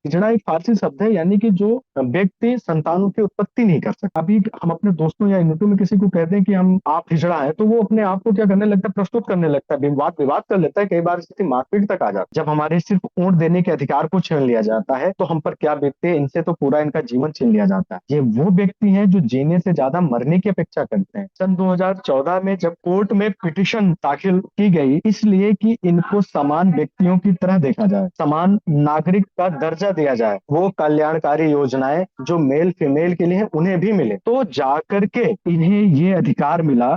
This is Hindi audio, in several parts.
हिजड़ा एक फारसी शब्द है, यानी कि जो व्यक्ति संतानों की उत्पत्ति नहीं कर सकता। अभी हम अपने दोस्तों या यूनिटों में किसी को कहते हैं कि हम आप हिजड़ा है, तो वो अपने आप को क्या करने लगता है, प्रस्तुत करने लगता है, विवाद विवाद कर लेता है, कई बार स्थिति मारपीट तक आ जाती है। जब हमारे सिर्फ वोट देने के अधिकार को छीन लिया जाता है तो हम पर क्या बीतते हैं, इनसे तो पूरा इनका जीवन छीन लिया जाता है। ये वो व्यक्ति हैं जो जीने से ज्यादा मरने की अपेक्षा करते हैं। सन 2014 में जब कोर्ट में पिटीशन दाखिल की गई, इसलिए कि इनको समान व्यक्तियों की तरह देखा जाए, समान नागरिक का दर्जा दिया जाए, वो कल्याणकारी योजनाएं जो मेल फीमेल के लिए हैं उन्हें भी मिले, तो जाकर के इन्हें ये अधिकार मिला।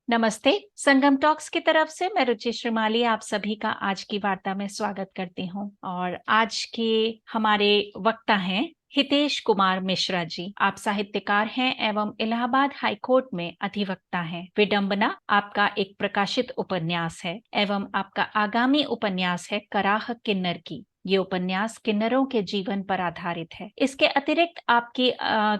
नमस्ते। संगम टॉक्स की तरफ से मैं रुचि श्रीमाली आप सभी का आज की वार्ता में स्वागत करती हूं। और आज के हमारे वक्ता हैं हितेश कुमार मिश्रा जी। आप साहित्यकार हैं एवं इलाहाबाद हाई कोर्ट में अधिवक्ता हैं। विडंबना आपका एक प्रकाशित उपन्यास है एवं आपका आगामी उपन्यास है कराह किन्नर की। ये उपन्यास किन्नरों के जीवन पर आधारित है। इसके अतिरिक्त आपकी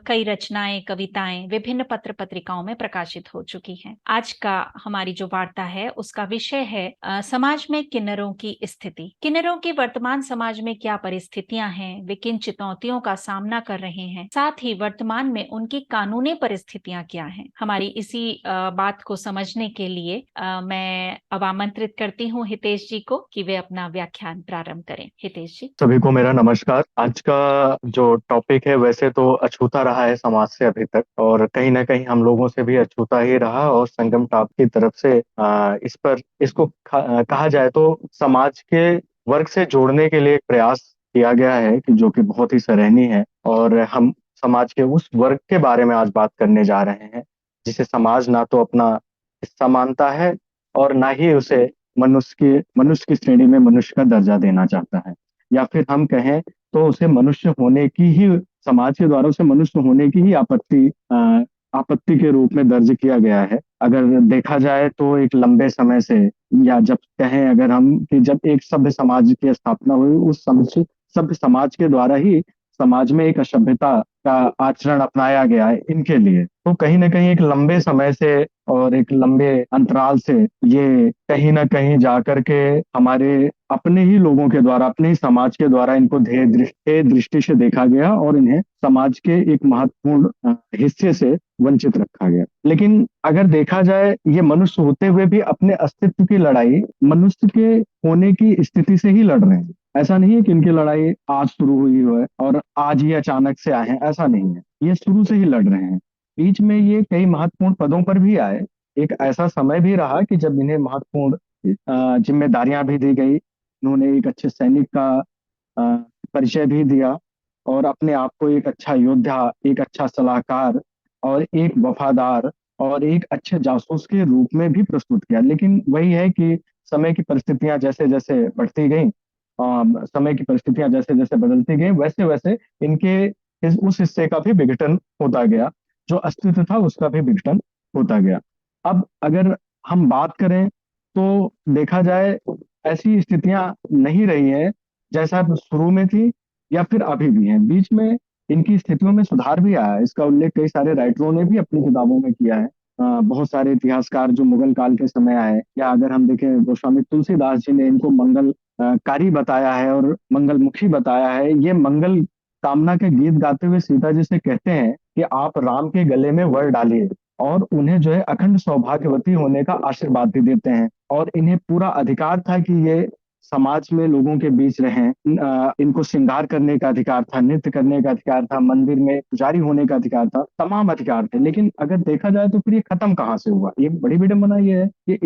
कई रचनाएं, कविताएं विभिन्न पत्र पत्रिकाओं में प्रकाशित हो चुकी हैं। आज का हमारी जो वार्ता है उसका विषय है समाज में किन्नरों की स्थिति। किन्नरों की वर्तमान समाज में क्या परिस्थितियां हैं, वे किन चुनौतियों का सामना कर रहे हैं, साथ ही वर्तमान में उनकी कानूनी परिस्थितियां क्या हैं। हमारी इसी बात को समझने के लिए मैं अब आमंत्रित करती हूँ हितेश जी को कि वे अपना व्याख्यान प्रारंभ करें। हितेश जी। सभी को मेरा नमस्कार। आज का जो टॉपिक है वैसे तो अछूता रहा है समाज से अभी तक, और कहीं ना कहीं हम लोगों से भी अछूता ही रहा, और संगम टॉप की तरफ से इस पर इसको कहा जाए तो समाज के वर्ग से जोड़ने के लिए एक प्रयास किया गया है कि जो कि बहुत ही सराहनीय है। और हम समाज के उस वर्ग के बारे में आज बात करने जा रहे हैं जिसे समाज ना तो अपना हिस्सा मानता है और ना ही उसे मनुष्य की श्रेणी में मनुष्य का दर्जा देना चाहता है, या फिर हम कहें तो उसे मनुष्य होने की ही, समाज के द्वारा उसे मनुष्य होने की ही आपत्ति के रूप में दर्ज किया गया है। अगर देखा जाए तो एक लंबे समय से, या जब कहें अगर हम कि जब एक सभ्य समाज की स्थापना हुई, उस सभ्य समाज के द्वारा ही समाज में एक असभ्यता का आचरण अपनाया गया है इनके लिए। तो कहीं ना कहीं एक लंबे समय से और एक लंबे अंतराल से ये कहीं ना कहीं जाकर के हमारे अपने ही लोगों के द्वारा, अपने ही समाज के द्वारा इनको ध्येय दृष्टि से देखा गया और इन्हें समाज के एक महत्वपूर्ण हिस्से से वंचित रखा गया। लेकिन अगर देखा जाए, ये मनुष्य होते हुए भी अपने अस्तित्व की लड़ाई मनुष्य के होने की स्थिति से ही लड़ रहे हैं। ऐसा नहीं है कि इनकी लड़ाई आज शुरू हुई है और आज ही अचानक से आए हैं, ऐसा नहीं है। ये शुरू से ही लड़ रहे हैं। बीच में ये कई महत्वपूर्ण पदों पर भी आए। एक ऐसा समय भी रहा कि जब इन्हें महत्वपूर्ण जिम्मेदारियां भी दी गई। इन्होंने एक अच्छे सैनिक का अ, परिचय भी दिया और अपने आप को एक अच्छा योद्धा, एक अच्छा सलाहकार और एक वफादार और एक अच्छे जासूस के रूप में भी प्रस्तुत किया। लेकिन वही है कि समय की परिस्थितियां जैसे जैसे बढ़ती गई, समय की परिस्थितियां जैसे जैसे बदलती गई, वैसे वैसे इनके उस हिस्से का भी विघटन होता गया, जो अस्तित्व था उसका भी विघटन होता गया। अब अगर हम बात करें तो देखा जाए ऐसी स्थितियां नहीं रही हैं जैसा शुरू में थी या फिर अभी भी हैं। बीच में इनकी स्थितियों में सुधार भी आया है। इसका उल्लेख कई सारे राइटरों ने भी अपनी किताबों में किया है। बहुत सारे इतिहासकार जो मुगल काल के समय आए, या अगर हम देखें गोस्वामी तुलसीदास जी ने इनको मंगल कारी बताया है और मंगलमुखी बताया है। ये मंगल कामना के गीत गाते हुए सीता जी से कहते हैं कि आप राम के गले में वर डालिए, और उन्हें जो है अखंड सौभाग्यवती होने का आशीर्वाद भी देते हैं। और इन्हें पूरा अधिकार था कि ये समाज में लोगों के बीच रहें। इनको श्रृंगार करने का अधिकार था, नृत्य करने का अधिकार था, मंदिर में पुजारी होने का अधिकार था, तमाम अधिकार थे। लेकिन अगर देखा जाए तो फिर ये खत्म कहाँ से हुआ? ये बड़ी विडंबना ये है कि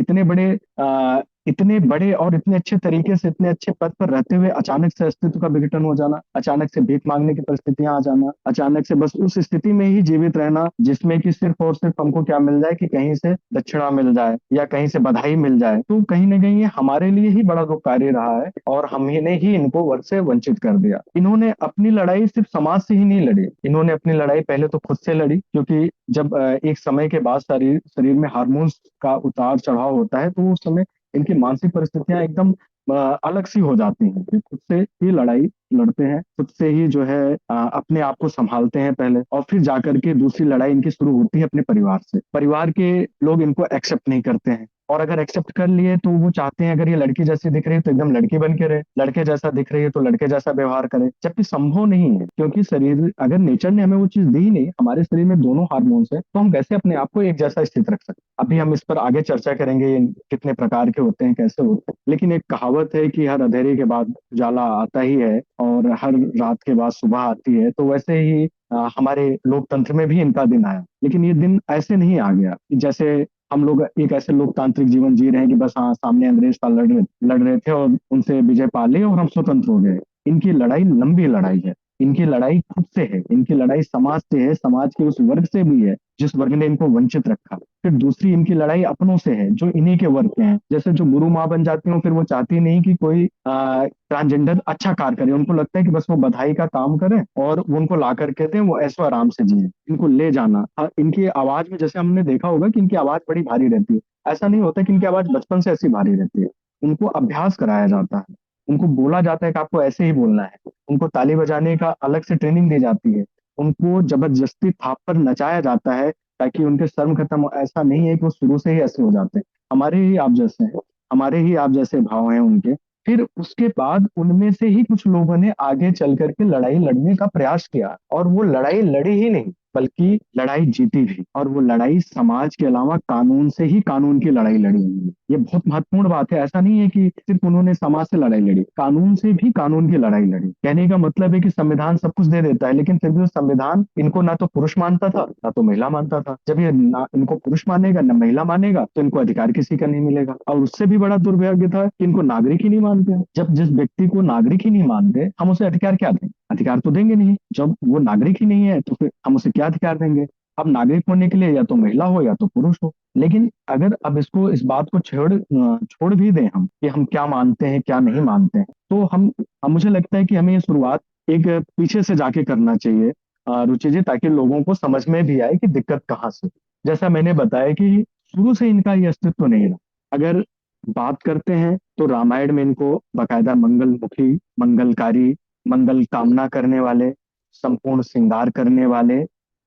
इतने बड़े और इतने अच्छे तरीके से इतने अच्छे पद पर रहते हुए अचानक से अस्तित्व का विघटन हो जाना, अचानक से भीख मांगने की परिस्थितियां आ जाना, अचानक से बस उस स्थिति में ही जीवित रहना जिसमें कि सिर्फ और सिर्फ हमको क्या मिल जाए कि कहीं से दक्षिणा मिल जाए या कहीं से बधाई मिल जाए। तो कहीं ना कहीं ये हमारे लिए ही बड़ा दुखकारी रहा है और हमने ही इनको वर्ग से वंचित कर दिया। इन्होंने अपनी लड़ाई सिर्फ समाज से ही नहीं लड़ी, इन्होंने अपनी लड़ाई पहले तो खुद से लड़ी, क्योंकि जब एक समय के बाद शरीर शरीर में हार्मोन्स का उतार चढ़ाव होता है तो उस समय इनकी मानसिक परिस्थितियां एकदम अलग सी हो जाती हैं कि खुद से ही लड़ाई लड़ते हैं, खुद से ही जो है अपने आप को संभालते हैं पहले, और फिर जाकर के दूसरी लड़ाई इनकी शुरू होती है अपने परिवार से। परिवार के लोग इनको एक्सेप्ट नहीं करते हैं, और अगर एक्सेप्ट कर लिए तो वो चाहते हैं अगर ये लड़की जैसी दिख रही है तो एकदम लड़की बन के रहे, लड़के जैसा दिख रही है तो लड़के जैसा व्यवहार करे, जबकि संभव नहीं है, क्योंकि शरीर अगर नेचर ने हमें वो चीज दी ही नहीं, हमारे शरीर में दोनों हार्मोन्स है, तो हम कैसे अपने आप को एक जैसा स्थित रख सकते हैं। अभी हम इस पर आगे चर्चा करेंगे, ये कितने प्रकार के होते हैं, कैसे होते हैं। लेकिन एक कहावत है कि हर अंधेरे के बाद उजाला आता ही है, और हर रात के बाद सुबह आती है, तो वैसे ही हमारे लोकतंत्र में भी इनका दिन आया, लेकिन ये दिन ऐसे नहीं आ गया कि जैसे हम लोग एक ऐसे लोकतांत्रिक जीवन जी रहे हैं कि बस हाँ सामने अंग्रेज था, लड़ रहे थे और उनसे विजय पा ली और हम स्वतंत्र हो गए। इनकी लड़ाई लंबी लड़ाई है, इनकी लड़ाई खुद से है, इनकी लड़ाई समाज से है, समाज के उस वर्ग से भी है जिस वर्ग ने इनको वंचित रखा। फिर दूसरी इनकी लड़ाई अपनों से है जो इन्हीं के वर्ग के हैं, जैसे जो गुरु माँ बन जाती हूँ, फिर वो चाहती नहीं कि कोई ट्रांसजेंडर अच्छा कार्य करे, उनको लगता है कि बस वो बधाई का काम करें और वो उनको ला करके दें, वो ऐशो आराम से जिए। इनको ले जाना इनकी आवाज में, जैसे हमने देखा होगा कि इनकी आवाज बड़ी भारी रहती है, ऐसा नहीं होता कि इनकी आवाज बचपन से ऐसी भारी रहती है, उनको अभ्यास कराया जाता है, उनको बोला जाता है कि आपको ऐसे ही बोलना है, उनको ताली बजाने का अलग से ट्रेनिंग दी जाती है, उनको जबरदस्ती थाप पर नचाया जाता है ताकि उनके शर्म खत्म हो। ऐसा नहीं है कि वो शुरू से ही ऐसे हो जाते हैं, हमारे ही आप जैसे हैं, हमारे ही आप जैसे भाव हैं उनके। फिर उसके बाद उनमें से ही कुछ लोगों ने आगे चल करके लड़ाई लड़ने का प्रयास किया, और वो लड़ाई लड़ी ही नहीं बल्कि लड़ाई जीती भी, और वो लड़ाई समाज के अलावा कानून से ही कानून की लड़ाई लड़ी हुई है। ये बहुत महत्वपूर्ण बात है, ऐसा नहीं है कि सिर्फ उन्होंने समाज से लड़ाई लड़ी, कानून से भी कानून की लड़ाई लड़ी। कहने का मतलब है कि संविधान सब कुछ दे देता है, लेकिन फिर भी वो संविधान इनको ना तो पुरुष मानता था ना तो महिला मानता था। जब ये ना इनको पुरुष मानेगा ना महिला मानेगा तो इनको अधिकार किसी का नहीं मिलेगा, और उससे भी बड़ा दुर्भाग्य था कि इनको नागरिक ही नहीं मानते। जब जिस व्यक्ति को नागरिक ही नहीं मानते, हम उसे अधिकार क्या दें? अधिकार तो देंगे नहीं। जब वो नागरिक ही नहीं है तो फिर हम उसे क्या अधिकार देंगे? अब नागरिक होने के लिए या तो महिला हो या तो पुरुष हो। लेकिन अगर अब इसको इस बात को छोड़ भी दें हम कि हम क्या मानते हैं क्या नहीं मानते हैं, तो हम मुझे लगता है कि हमें ये शुरुआत एक पीछे से जाके करना चाहिए, रुचि जी, ताकि लोगों को समझ में भी आए कि दिक्कत कहाँ से। जैसा मैंने बताया कि शुरू से इनका ये अस्तित्व नहीं रहा। अगर बात करते हैं तो रामायण में इनको बकायदा मंगलमुखी, मंगलकारी, मंगल कामना करने वाले, संपूर्ण श्रृंगार करने वाले,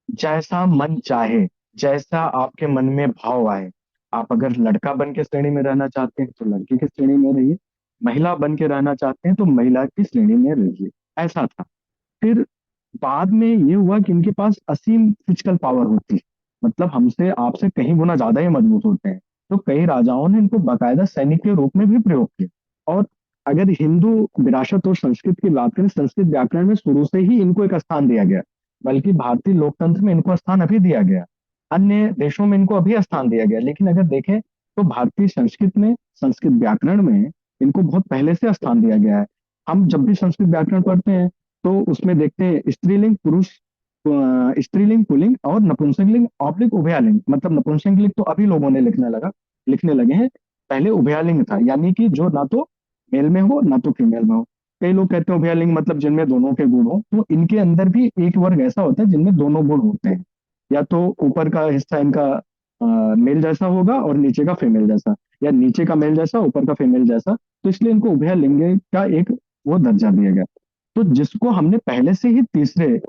जैसा मन चाहे, जैसा आपके मन में भाव आए। आप अगर लड़का बन के श्रेणी में रहना चाहते हैं तो लड़के की श्रेणी में रहिए, महिला बन के रहना चाहते हैं तो महिला की श्रेणी में रहिए। ऐसा था। फिर बाद में ये हुआ कि इनके पास असीम फिजिकल पावर होती है, मतलब हमसे आपसे कहीं गुना ज्यादा ही मजबूत होते हैं। तो कई राजाओं ने इनको बाकायदा सैनिक के रूप में भी प्रयोग किया। और अगर हिंदू विरासत और संस्कृत की बात करें, संस्कृत व्याकरण में शुरू से ही इनको एक स्थान दिया गया, बल्कि भारतीय लोकतंत्र में इनको स्थान अभी दिया गया, अन्य देशों में इनको अभी स्थान दिया गया। लेकिन अगर देखें तो भारतीय संस्कृत में, संस्कृत व्याकरण में इनको बहुत पहले से स्थान दिया गया है। हम जब भी संस्कृत व्याकरण पढ़ते हैं तो उसमें देखते हैं स्त्रीलिंग पुरुष, स्त्रीलिंग पुल्लिंग और नपुंसकलिंग ऑब्लिक उभयलिंग। मतलब नपुंसकलिंग तो अभी लोगों ने लिखने लगे हैं, पहले उभयलिंग था, यानी कि जो ना तो मेल में हो ना तो फीमेल में हो। कई लोग कहते हैं उभयलिंग मतलब जिनमें दोनों के गुण हो, तो इनके अंदर भी एक वर्ग ऐसा होता है जिनमें दोनों गुण होते हैं, या तो ऊपर का हिस्सा इनका मेल जैसा होगा और नीचे का फीमेल जैसा, या नीचे का मेल जैसा ऊपर का फीमेल जैसा, तो इसलिए इनको उभयलिंग का एक वो दर्जा दिया गया। तो जिसको हमने पहले से ही तीसरे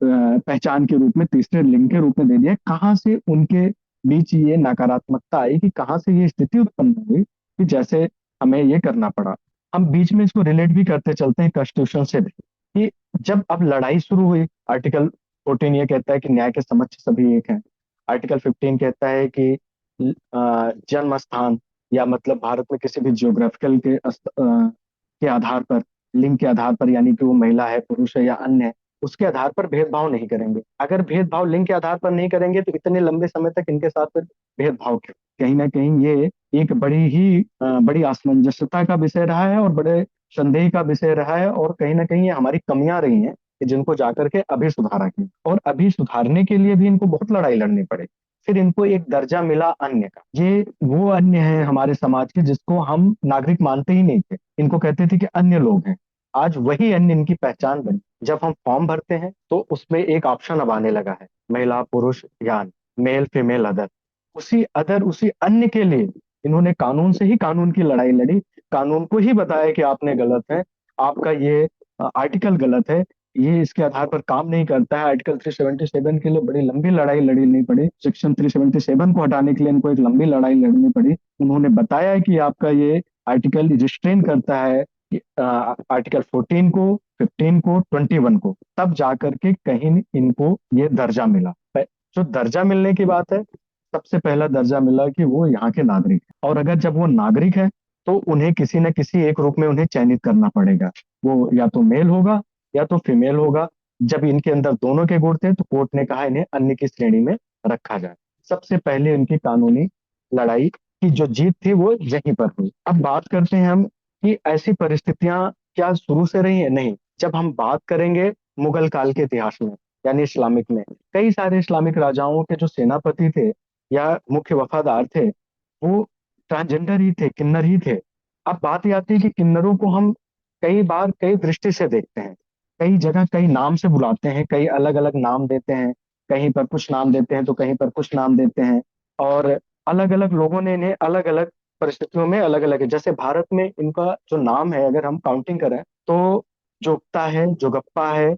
पहचान के रूप में, तीसरे लिंग के रूप में दे दिया, कहाँ से उनके बीच ये नकारात्मकता आई, कि कहाँ से ये स्थिति उत्पन्न हुई कि जैसे हमें ये करना पड़ा। हम बीच में इसको रिलेट भी करते चलते हैं कॉन्स्टिट्यूशन से भी, कि जब अब लड़ाई शुरू हुई, आर्टिकल 14 ये कहता है कि न्याय के समक्ष सभी एक हैं। आर्टिकल 15 कहता है कि जन्म स्थान, या मतलब भारत में किसी भी जियोग्राफिकल के आधार पर, लिंग के आधार पर, यानी कि वो महिला है पुरुष है या अन्य है, उसके आधार पर भेदभाव नहीं करेंगे। अगर भेदभाव लिंग के आधार पर नहीं करेंगे तो इतने लंबे समय तक इनके साथ फिर भेदभाव क्यों? कहीं ना कहीं ये एक बड़ी असमंजसता का विषय रहा है, और बड़े संदेह का विषय रहा है, और कहीं ना कहीं ये हमारी कमियां रही हैं कि जिनको जाकर के अभी सुधारा की, और अभी सुधारने के लिए भी इनको बहुत लड़ाई लड़नी पड़े। फिर इनको एक दर्जा मिला अन्य का। ये वो अन्य है हमारे समाज के जिसको हम नागरिक मानते ही नहीं थे, इनको कहते थे कि अन्य लोग हैं। आज वही अन्य इनकी पहचान बनी। जब हम फॉर्म भरते हैं तो उसमें एक ऑप्शन अब आने लगा है, महिला पुरुष ज्ञान, मेल फीमेल अदर। उसी अन्य के लिए इन्होंने कानून से ही कानून की लड़ाई लड़ी, कानून को ही बताया कि आपने गलत है, आपका ये आर्टिकल गलत है, ये इसके आधार पर काम नहीं करता है। आर्टिकल 377 के लिए बड़ी लंबी लड़ाई लड़नी पड़ी, सेक्शन 377 को हटाने के लिए इनको एक लंबी लड़ाई लड़नी पड़ी। उन्होंने बताया कि आपका ये आर्टिकल रिस्ट्रेन करता है आर्टिकल 14 को, 15 को, 21 को, तब जाकर के कहीं इनको ये दर्जा मिला। जो दर्जा मिलने की बात है, सबसे पहला दर्जा मिला कि वो यहाँ के नागरिक हैं, और अगर जब वो नागरिक है तो उन्हें किसी न किसी एक रूप में उन्हें चयनित करना पड़ेगा। वो या तो मेल होगा या तो फीमेल होगा। जब इनके अंदर दोनों के गुण थे तो कोर्ट ने कहा इन्हें अन्य की श्रेणी में रखा जाए। सबसे पहले इनकी कानूनी लड़ाई की जो जीत थी वो यहीं पर हुई। अब बात करते हैं हम कि ऐसी परिस्थितियां क्या शुरू से रही है? नहीं। जब हम बात करेंगे मुगल काल के इतिहास में, यानी इस्लामिक में, कई सारे इस्लामिक राजाओं के जो सेनापति थे या मुख्य वफादार थे, वो ट्रांसजेंडर ही थे, किन्नर ही थे। अब बात ये आती है कि किन्नरों को हम कई बार कई दृष्टि से देखते हैं, कई जगह कई नाम से बुलाते हैं, कई अलग अलग नाम देते हैं, कहीं पर कुछ नाम देते हैं तो कहीं पर कुछ नाम देते हैं, और अलग अलग लोगों ने इन्हें अलग अलग परिस्थितियों में अलग अलग है। जैसे भारत में इनका जो नाम है, अगर हम काउंटिंग करें तो जोगता है, जोगप्पा है,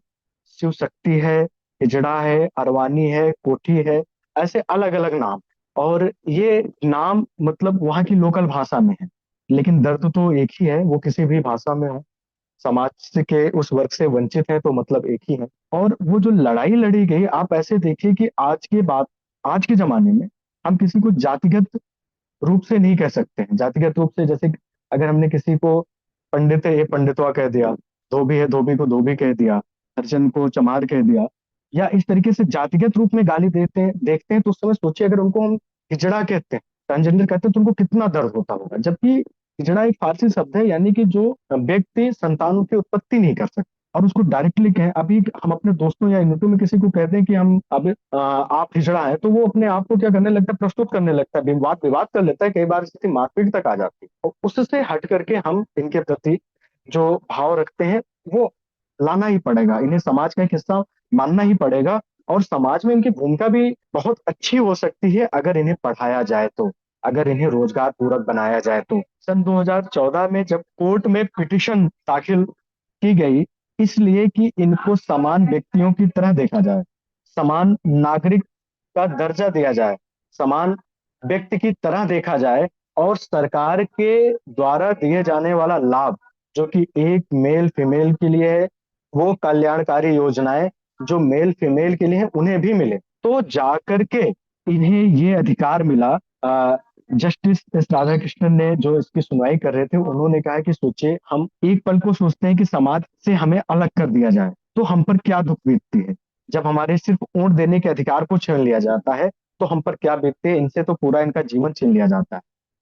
शिव शक्ति है, हिजड़ा है, अरवानी है, कोठी है, ऐसे अलग अलग नाम। और ये नाम मतलब वहाँ की लोकल भाषा में है, लेकिन दर्द तो एक ही है, वो किसी भी भाषा में हो। समाज के उस वर्ग से वंचित है तो मतलब एक ही है। और वो जो लड़ाई लड़ी गई, आप ऐसे देखिए कि आज के जमाने में हम किसी को जातिगत रूप से नहीं कह सकते हैं। जातिगत रूप से जैसे अगर हमने किसी को पंडित है ये पंडितवा कह दिया, धोबी है धोबी को धोबी कह दिया, हरिजन को चमार कह दिया, या इस तरीके से जातिगत रूप में गाली देते हैं देखते हैं, तो उस समय सोचिए अगर उनको हम हिजड़ा कहते हैं, ट्रांसजेंडर कहते हैं, तो उनको कितना दर्द होता होगा। जबकि हिजड़ा एक फारसी शब्द है, यानी कि जो व्यक्ति संतानों की उत्पत्ति नहीं कर सकता, और उसको डायरेक्टली कहें। अभी हम अपने दोस्तों या यूनिटों में किसी को कहते हैं कि हम अब आप हिजड़ा है, तो वो अपने आप को क्या करने लगता है, प्रस्तुत करने लगता है, विवाद विवाद कर लेता है, कई बार स्थिति मारपीट तक आ जाती है। और उससे हट करके हम इनके प्रति जो भाव रखते हैं वो लाना ही पड़ेगा, इन्हें समाज का एक हिस्सा मानना ही पड़ेगा। और समाज में इनकी भूमिका भी बहुत अच्छी हो सकती है अगर इन्हें पढ़ाया जाए तो, अगर इन्हें रोजगार पूरक बनाया जाए तो। सन 2014 में जब कोर्ट में पिटिशन दाखिल की गई, इसलिए कि इनको समान व्यक्तियों की तरह देखा जाए, समान नागरिक का दर्जा दिया जाए, समान व्यक्ति की तरह देखा जाए, और सरकार के द्वारा दिए जाने वाला लाभ जो कि एक मेल फीमेल के लिए है, वो कल्याणकारी योजनाएं जो मेल फीमेल के लिए है उन्हें भी मिले, तो जाकर के इन्हें ये अधिकार मिला। जस्टिस एस राधाकृष्णन ने जो इसकी सुनवाई कर रहे थे, उन्होंने कहा कि सोचिए, हम एक पल को सोचते हैं कि समाज से हमें अलग कर दिया जाए तो हम पर क्या दुख बीतती है। जब हमारे सिर्फ वोट देने के अधिकार को छीन लिया जाता है तो हम पर क्या बीतती है, इनसे तो पूरा इनका जीवन छीन लिया जाता है।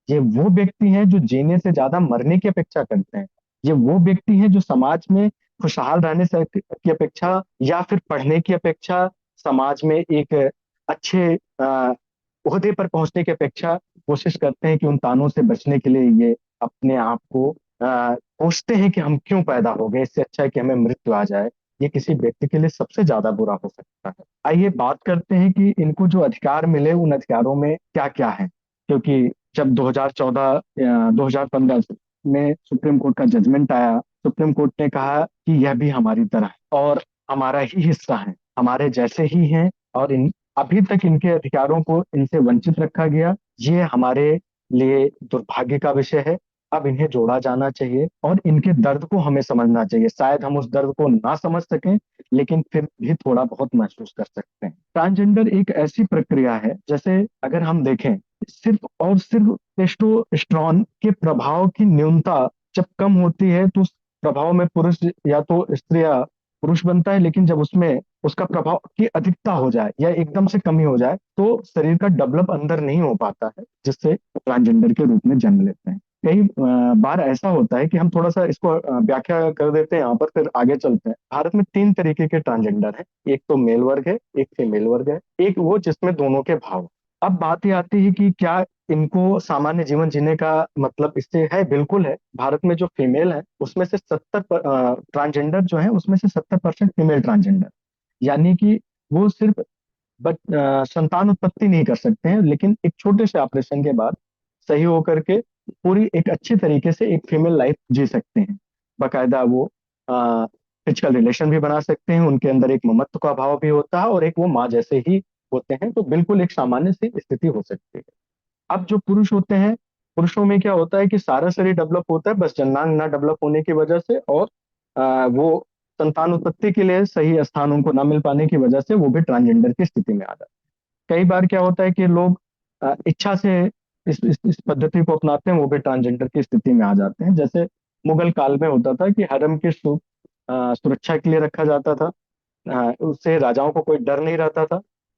ये वो व्यक्ति हैं जो जीने से ज्यादा मरने की अपेक्षा करते हैं। ये वो व्यक्ति हैं जो समाज में खुशहाल रहने से की अपेक्षा, या फिर पढ़ने की अपेक्षा, समाज में एक अच्छे ओहदे पर पहुंचने की अपेक्षा कोशिश करते हैं कि उन तानों से बचने के लिए ये अपने आप को कोसते हैं कि हम क्यों पैदा हो गए, इससे अच्छा है कि हमें मृत्यु आ जाए। ये किसी व्यक्ति के लिए सबसे ज्यादा बुरा हो सकता है। आइए बात करते हैं कि इनको जो अधिकार मिले उन अधिकारों में क्या क्या है। क्योंकि जब 2014 या 2015 में सुप्रीम कोर्ट का जजमेंट आया, सुप्रीम कोर्ट ने कहा कि यह भी हमारी तरह है और हमारा ही हिस्सा है, हमारे जैसे ही हैं, और इन अभी तक इनके अधिकारों को इनसे वंचित रखा गया। ये हमारे लिए दुर्भाग्य का विषय है। अब इन्हें जोड़ा जाना चाहिए और इनके दर्द को हमें समझना चाहिए। शायद हम उस दर्द को ना समझ सकें, लेकिन फिर भी थोड़ा बहुत महसूस कर सकते हैं। ट्रांसजेंडर एक ऐसी प्रक्रिया है, जैसे अगर हम देखें, सिर्फ और सिर्फ टेस्टोस्टेरोन के प्रभाव की न्यूनता जब कम होती है तो उस प्रभाव में पुरुष या तो स्त्री या पुरुष बनता है, लेकिन जब उसमें उसका प्रभाव की अधिकता हो जाए या एकदम से कमी हो जाए तो शरीर का डेवलप अंदर नहीं हो पाता है, जिससे ट्रांसजेंडर के रूप में जन्म लेते हैं। कई बार ऐसा होता है कि हम थोड़ा सा इसको व्याख्या कर देते हैं यहाँ पर, फिर आगे चलते हैं। भारत में 3 तरीके के ट्रांसजेंडर हैं, एक तो मेल वर्ग है, एक फीमेल वर्ग है, एक वो जिसमें दोनों के भाव। अब बात ये आती है कि क्या इनको सामान्य जीवन जीने का मतलब इससे है? बिल्कुल है। भारत में जो फीमेल है उसमें से 70 ट्रांसजेंडर जो है उसमें से 70% फीमेल ट्रांसजेंडर, यानी कि वो सिर्फ संतान उत्पत्ति नहीं कर सकते हैं, लेकिन एक छोटे से ऑपरेशन के बाद सही होकर के पूरी एक अच्छी तरीके से एक फीमेल लाइफ जी सकते हैं। बाकायदा वो फिजिकल रिलेशन भी बना सकते हैं, उनके अंदर एक ममत्व का भाव भी होता है और एक वो माँ जैसे ही होते हैं, तो बिल्कुल एक सामान्य सी स्थिति हो सकती है। अब जो पुरुष होते हैं, पुरुषों में क्या होता है कि सारा शरीर डेवलप होता है, बस जननांग ना डेवलप होने की वजह से, और वो संतान उत्पत्ति के लिए सही स्थान उनको ना मिल पाने की वजह से वो भी ट्रांसजेंडर की स्थिति में आ जाते हैं। कई बार क्या होता है कि लोग इच्छा से इस पद्धति को अपनाते हैं, वो भी ट्रांसजेंडर की स्थिति में आ जाते हैं। जैसे मुगल काल में होता था कि हरम की सुरक्षा के लिए रखा जाता था, उससे राजाओं को कोई डर नहीं रहता था।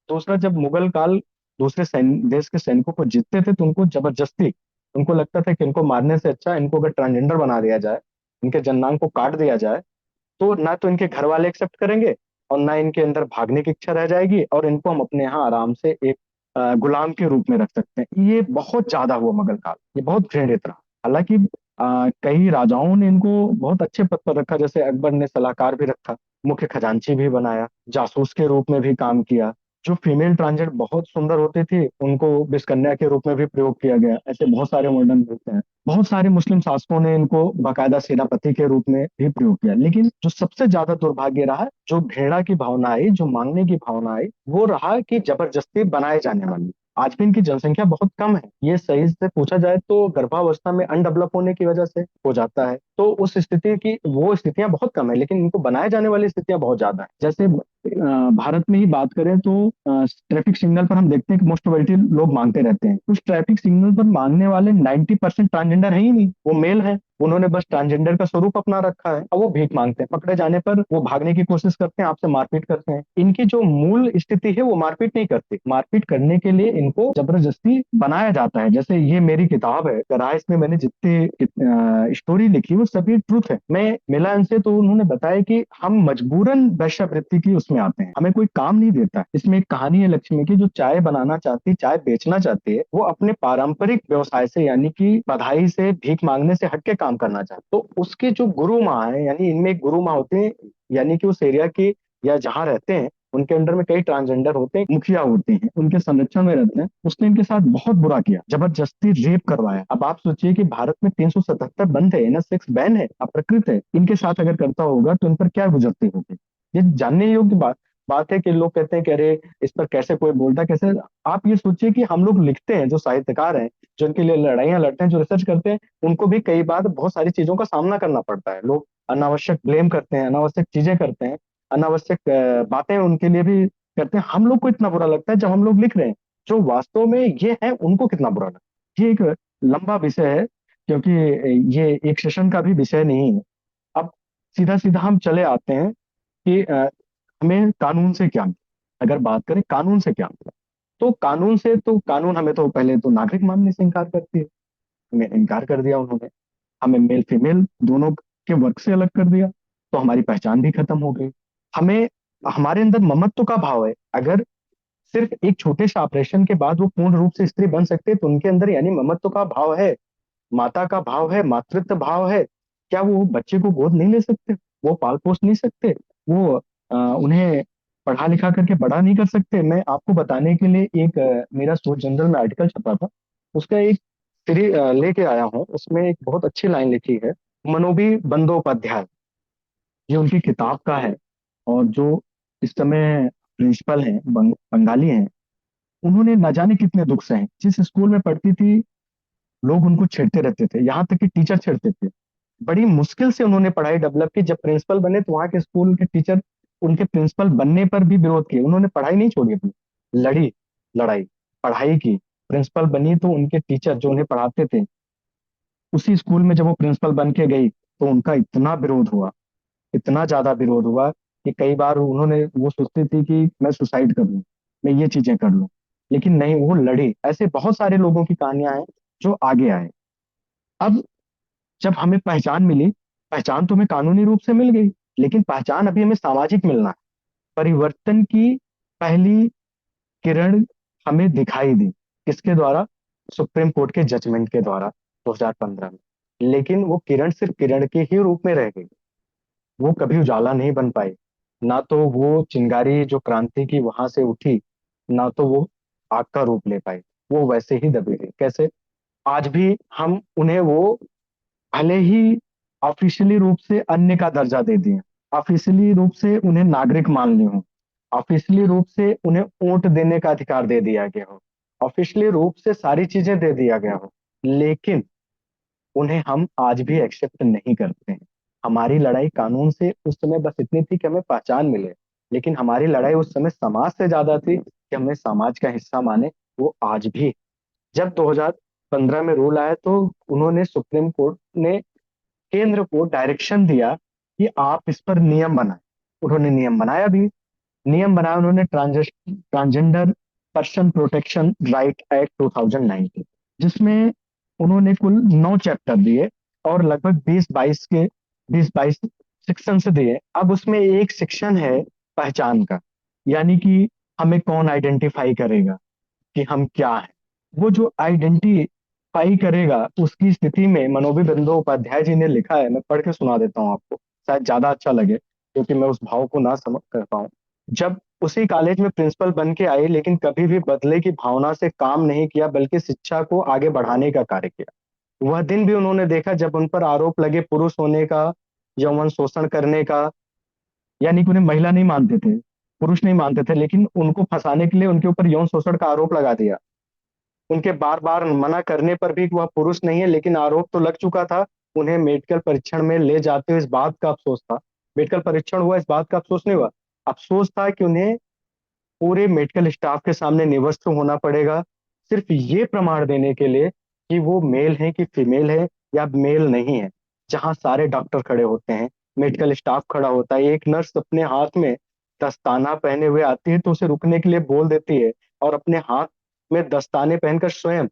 दूसरा, जब मुगल काल दूसरे देश के सैनिकों को जीतते थे तो उनको जबरदस्ती, उनको लगता था कि इनको मारने से अच्छा इनको अगर ट्रांसजेंडर बना दिया जाए, इनके जननांग को काट दिया जाए, तो ना तो इनके घर वाले एक्सेप्ट करेंगे और ना इनके अंदर भागने की इच्छा रह जाएगी, और इनको हम अपने यहाँ आराम से एक गुलाम के रूप में रख सकते हैं। ये बहुत ज्यादा हुआ मगध काल, ये बहुत घृणित रहा। हालांकि कई राजाओं ने इनको बहुत अच्छे पद पर रखा, जैसे अकबर ने सलाहकार भी रखा, मुख्य खजांची भी बनाया, जासूस के रूप में भी काम किया। जो फीमेल ट्रांसजेंडर बहुत सुंदर होती थी उनको विषकन्या के रूप में भी प्रयोग किया गया, ऐसे बहुत सारे वर्णन मिलते हैं। बहुत सारे मुस्लिम शासकों ने इनको बाकायदा सेनापति के रूप में भी प्रयोग किया। लेकिन जो सबसे ज्यादा दुर्भाग्य रहा, जो घृणा की भावना आई, जो मांगने की भावना आई, वो रहा कि जबरदस्ती बनाए जाने वाली। आज भी इनकी जनसंख्या बहुत कम है, ये सही से पूछा जाए तो गर्भावस्था में अनडेवलप होने की वजह से हो जाता है। तो उस स्थिति की वो स्थितियां बहुत कम है, लेकिन इनको बनाए जाने वाली स्थितियां बहुत ज्यादा है। जैसे भारत में ही बात करें तो ट्रैफिक सिग्नल पर हम देखते हैं कि मोस्ट प्रोबेबिलिटी लोग मांगते रहते हैं। उस ट्रैफिक सिग्नल पर मांगने वाले 90% ट्रांसजेंडर है ही नहीं, वो मेल है। उन्होंने बस ट्रांसजेंडर का स्वरूप अपना रखा है और वो भीख मांगते हैं। पकड़े जाने पर वो भागने की कोशिश करते हैं, आपसे मारपीट करते हैं। इनकी जो मूल स्थिति है वो मारपीट नहीं करती, मारपीट करने के लिए इनको जबरदस्ती बनाया जाता है। जैसे ये मेरी किताब है गराह, इसमें मैंने जितनी स्टोरी लिखी वो सभी ट्रूथ है। मैं मिला इनसे तो उन्होंने बताया कि हम मजबूरन वैश्यावृत्ति की उसमें आते हैं, हमें कोई काम नहीं देता। इसमें एक कहानी है लक्ष्मी की, जो चाय बनाना चाहती, चाय बेचना चाहती है, वो अपने पारंपरिक व्यवसाय से यानी कि बधाई से, भीख मांगने से हटके काम करना चाहती। तो उसके जो गुरु माँ है, यानी इनमें एक गुरु माँ होते हैं, यानी कि उस एरिया की या जहाँ रहते हैं उनके अंडर में कई ट्रांसजेंडर होते हैं, मुखिया होते हैं, उनके संरक्षण में रहते हैं। उसने इनके साथ बहुत बुरा किया, जबरदस्ती रेप करवाया। अब आप सोचिए कि भारत में 377 बंद है ना, सेक्स बैन है, अप्रकृत है, इनके साथ अगर करता होगा तो इन पर क्या गुजरती होगी। ये जानने योग्य बात है कि लोग कहते हैं कि अरे इस पर कैसे कोई बोलता, कैसे। आप ये सोचिए कि हम लोग लिखते हैं, जो साहित्यकार हैं, जो इनके लिए लड़ाइयां लड़ते हैं, जो रिसर्च करते हैं, उनको भी कई बार बहुत सारी चीजों का सामना करना पड़ता है। लोग अनावश्यक ब्लेम करते हैं, अनावश्यक चीजें करते हैं, अनावश्यक बातें उनके लिए भी करते हैं। हम लोग को इतना बुरा लगता है जब हम लोग लिख रहे हैं, जो वास्तव में ये है उनको कितना बुरा लगता है। ये एक लंबा विषय है, क्योंकि ये एक सेशन का भी विषय नहीं है। अब सीधा सीधा हम चले आते हैं कि हमें कानून से क्या मिला। अगर बात करें कानून से क्या मिला, तो कानून से, तो कानून हमें तो पहले तो नागरिक मानने से इनकार करती है। हमें इनकार कर दिया उन्होंने, हमें मेल फीमेल दोनों के वर्ग से अलग कर दिया, तो हमारी पहचान भी खत्म हो गई। हमें, हमारे अंदर ममत्व का भाव है, अगर सिर्फ एक छोटे से ऑपरेशन के बाद वो पूर्ण रूप से स्त्री बन सकते हैं, तो उनके अंदर यानी ममत्व का भाव है, माता का भाव है, मातृत्व भाव है। क्या वो बच्चे को गोद नहीं ले सकते, वो पाल पोस नहीं सकते, वो उन्हें पढ़ा लिखा करके बड़ा नहीं कर सकते। मैं आपको बताने के लिए एक मेरा सोच जनरल में आर्टिकल छपा था, उसका एक लेके आया हूँ। उसमें एक बहुत अच्छी लाइन लिखी है, मनोबी बंदोपाध्याय, ये उनकी किताब का है। और जो इस समय प्रिंसिपल हैं, बंगाली हैं, उन्होंने न जाने कितने दुख सहे। जिस स्कूल में पढ़ती थी लोग उनको छेड़ते रहते थे, यहाँ तक कि टीचर छेड़ते थे। बड़ी मुश्किल से उन्होंने पढ़ाई डेवलप की, जब प्रिंसिपल बने तो वहाँ के स्कूल के टीचर उनके प्रिंसिपल बनने पर भी विरोध किए। उन्होंने पढ़ाई नहीं छोड़ी अपनी, लड़ी लड़ाई, पढ़ाई की। प्रिंसिपल बनी तो उनके टीचर जो उन्हें पढ़ाते थे उसी स्कूल में जब वो प्रिंसिपल बन के गई तो उनका इतना विरोध हुआ, इतना ज्यादा विरोध हुआ कि कई बार उन्होंने, वो सोचती थी कि मैं सुसाइड कर लूं, मैं ये चीजें कर लूं, लेकिन नहीं, वो लड़ी। ऐसे बहुत सारे लोगों की कहानियां हैं जो आगे आए। अब जब हमें पहचान मिली, पहचान तो हमें कानूनी रूप से मिल गई, लेकिन पहचान अभी हमें सामाजिक मिलना है। परिवर्तन की पहली किरण हमें दिखाई दी, किसके द्वारा? सुप्रीम कोर्ट के जजमेंट के द्वारा 2015 में। लेकिन वो किरण सिर्फ किरण के ही रूप में रह गई, वो कभी उजाला नहीं बन पाई। ना तो वो चिंगारी जो क्रांति की वहां से उठी, ना तो वो आग का रूप ले पाई, वो वैसे ही दबी रही। कैसे? आज भी हम उन्हें वो, भले ही ऑफिशियली रूप से अन्य का दर्जा दे दिए, ऑफिशियली रूप से उन्हें नागरिक मान ली हो, ऑफिशियली रूप से उन्हें वोट देने का अधिकार दे दिया गया हो, ऑफिशियली रूप से सारी चीजें दे दिया गया हो, लेकिन उन्हें हम आज भी एक्सेप्ट नहीं करते हैं। हमारी लड़ाई कानून से उस समय बस इतनी थी कि हमें पहचान मिले, लेकिन हमारी लड़ाई उस समय समाज से ज्यादा थी कि हमें समाज का हिस्सा माने। वो आज भी, जब 2015 में रूल आया तो उन्होंने, सुप्रीम कोर्ट ने केंद्र को डायरेक्शन दिया कि आप इस पर नियम बनाएं। उन्होंने नियम बनाया भी। नियम बनाया उन्होंने transgender person protection right act 2019, जिसमें उन्होंने कुल 9 चैप्टर दिए और लगभग 20-22 सेक्शन दिए। अब उसमें एक सेक्शन है पहचान का, यानी कि हमें कौन आइडेंटिफाई करेगा कि हम क्या हैं। वो जो आइडेंटिफाई करेगा, उसकी स्थिति में मनोभी बंदोपाध्याय जी ने लिखा है, मैं पढ़ के सुना देता हूँ आपको, शायद ज्यादा अच्छा लगे क्योंकि मैं उस भाव को ना समझ कर पाऊँ। जब उसी कॉलेज में प्रिंसिपल बन के आई, लेकिन कभी भी बदले की भावना से काम नहीं किया, बल्कि शिक्षा को आगे बढ़ाने का कार्य किया। वह दिन भी उन्होंने देखा जब उन पर आरोप लगे पुरुष होने का, यौन शोषण करने का, यानी कि उन्हें महिला नहीं मानते थे, पुरुष नहीं मानते थे, लेकिन उनको फंसाने के लिए उनके ऊपर यौन शोषण का आरोप लगा दिया। उनके बार बार मना करने पर भी कि वह पुरुष नहीं है, लेकिन आरोप तो लग चुका था। उन्हें मेडिकल परीक्षण में ले जाते हुए इस बात का अफसोस था। मेडिकल परीक्षण हुआ, इस बात का अफसोस नहीं हुआ। अफसोस था कि उन्हें पूरे मेडिकल स्टाफ के सामने निवस्त्र होना पड़ेगा, सिर्फ ये प्रमाण देने के लिए कि वो मेल है कि फीमेल है या मेल नहीं है। जहां सारे डॉक्टर खड़े होते हैं, मेडिकल स्टाफ खड़ा होता है, एक नर्स अपने हाथ में दस्ताना पहने हुए आती है तो उसे रुकने के लिए बोल देती है, और अपने हाथ में दस्ताने पहनकर स्वयं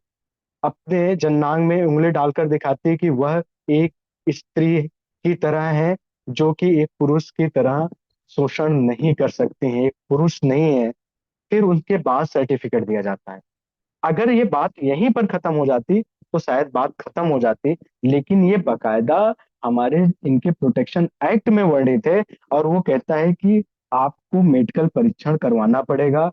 अपने जन्नांग में उंगली डालकर दिखाती है कि वह एक स्त्री की तरह है, जो कि एक पुरुष की तरह शोषण नहीं कर सकती है, एक पुरुष नहीं है। फिर उनके बाद सर्टिफिकेट दिया जाता है। अगर ये बात यहीं पर खत्म हो जाती तो शायद बात खत्म हो जाती, लेकिन ये बकायदा हमारे इनके प्रोटेक्शन एक्ट में वर्णित है, और वो कहता है कि आपको मेडिकल परीक्षण करवाना पड़ेगा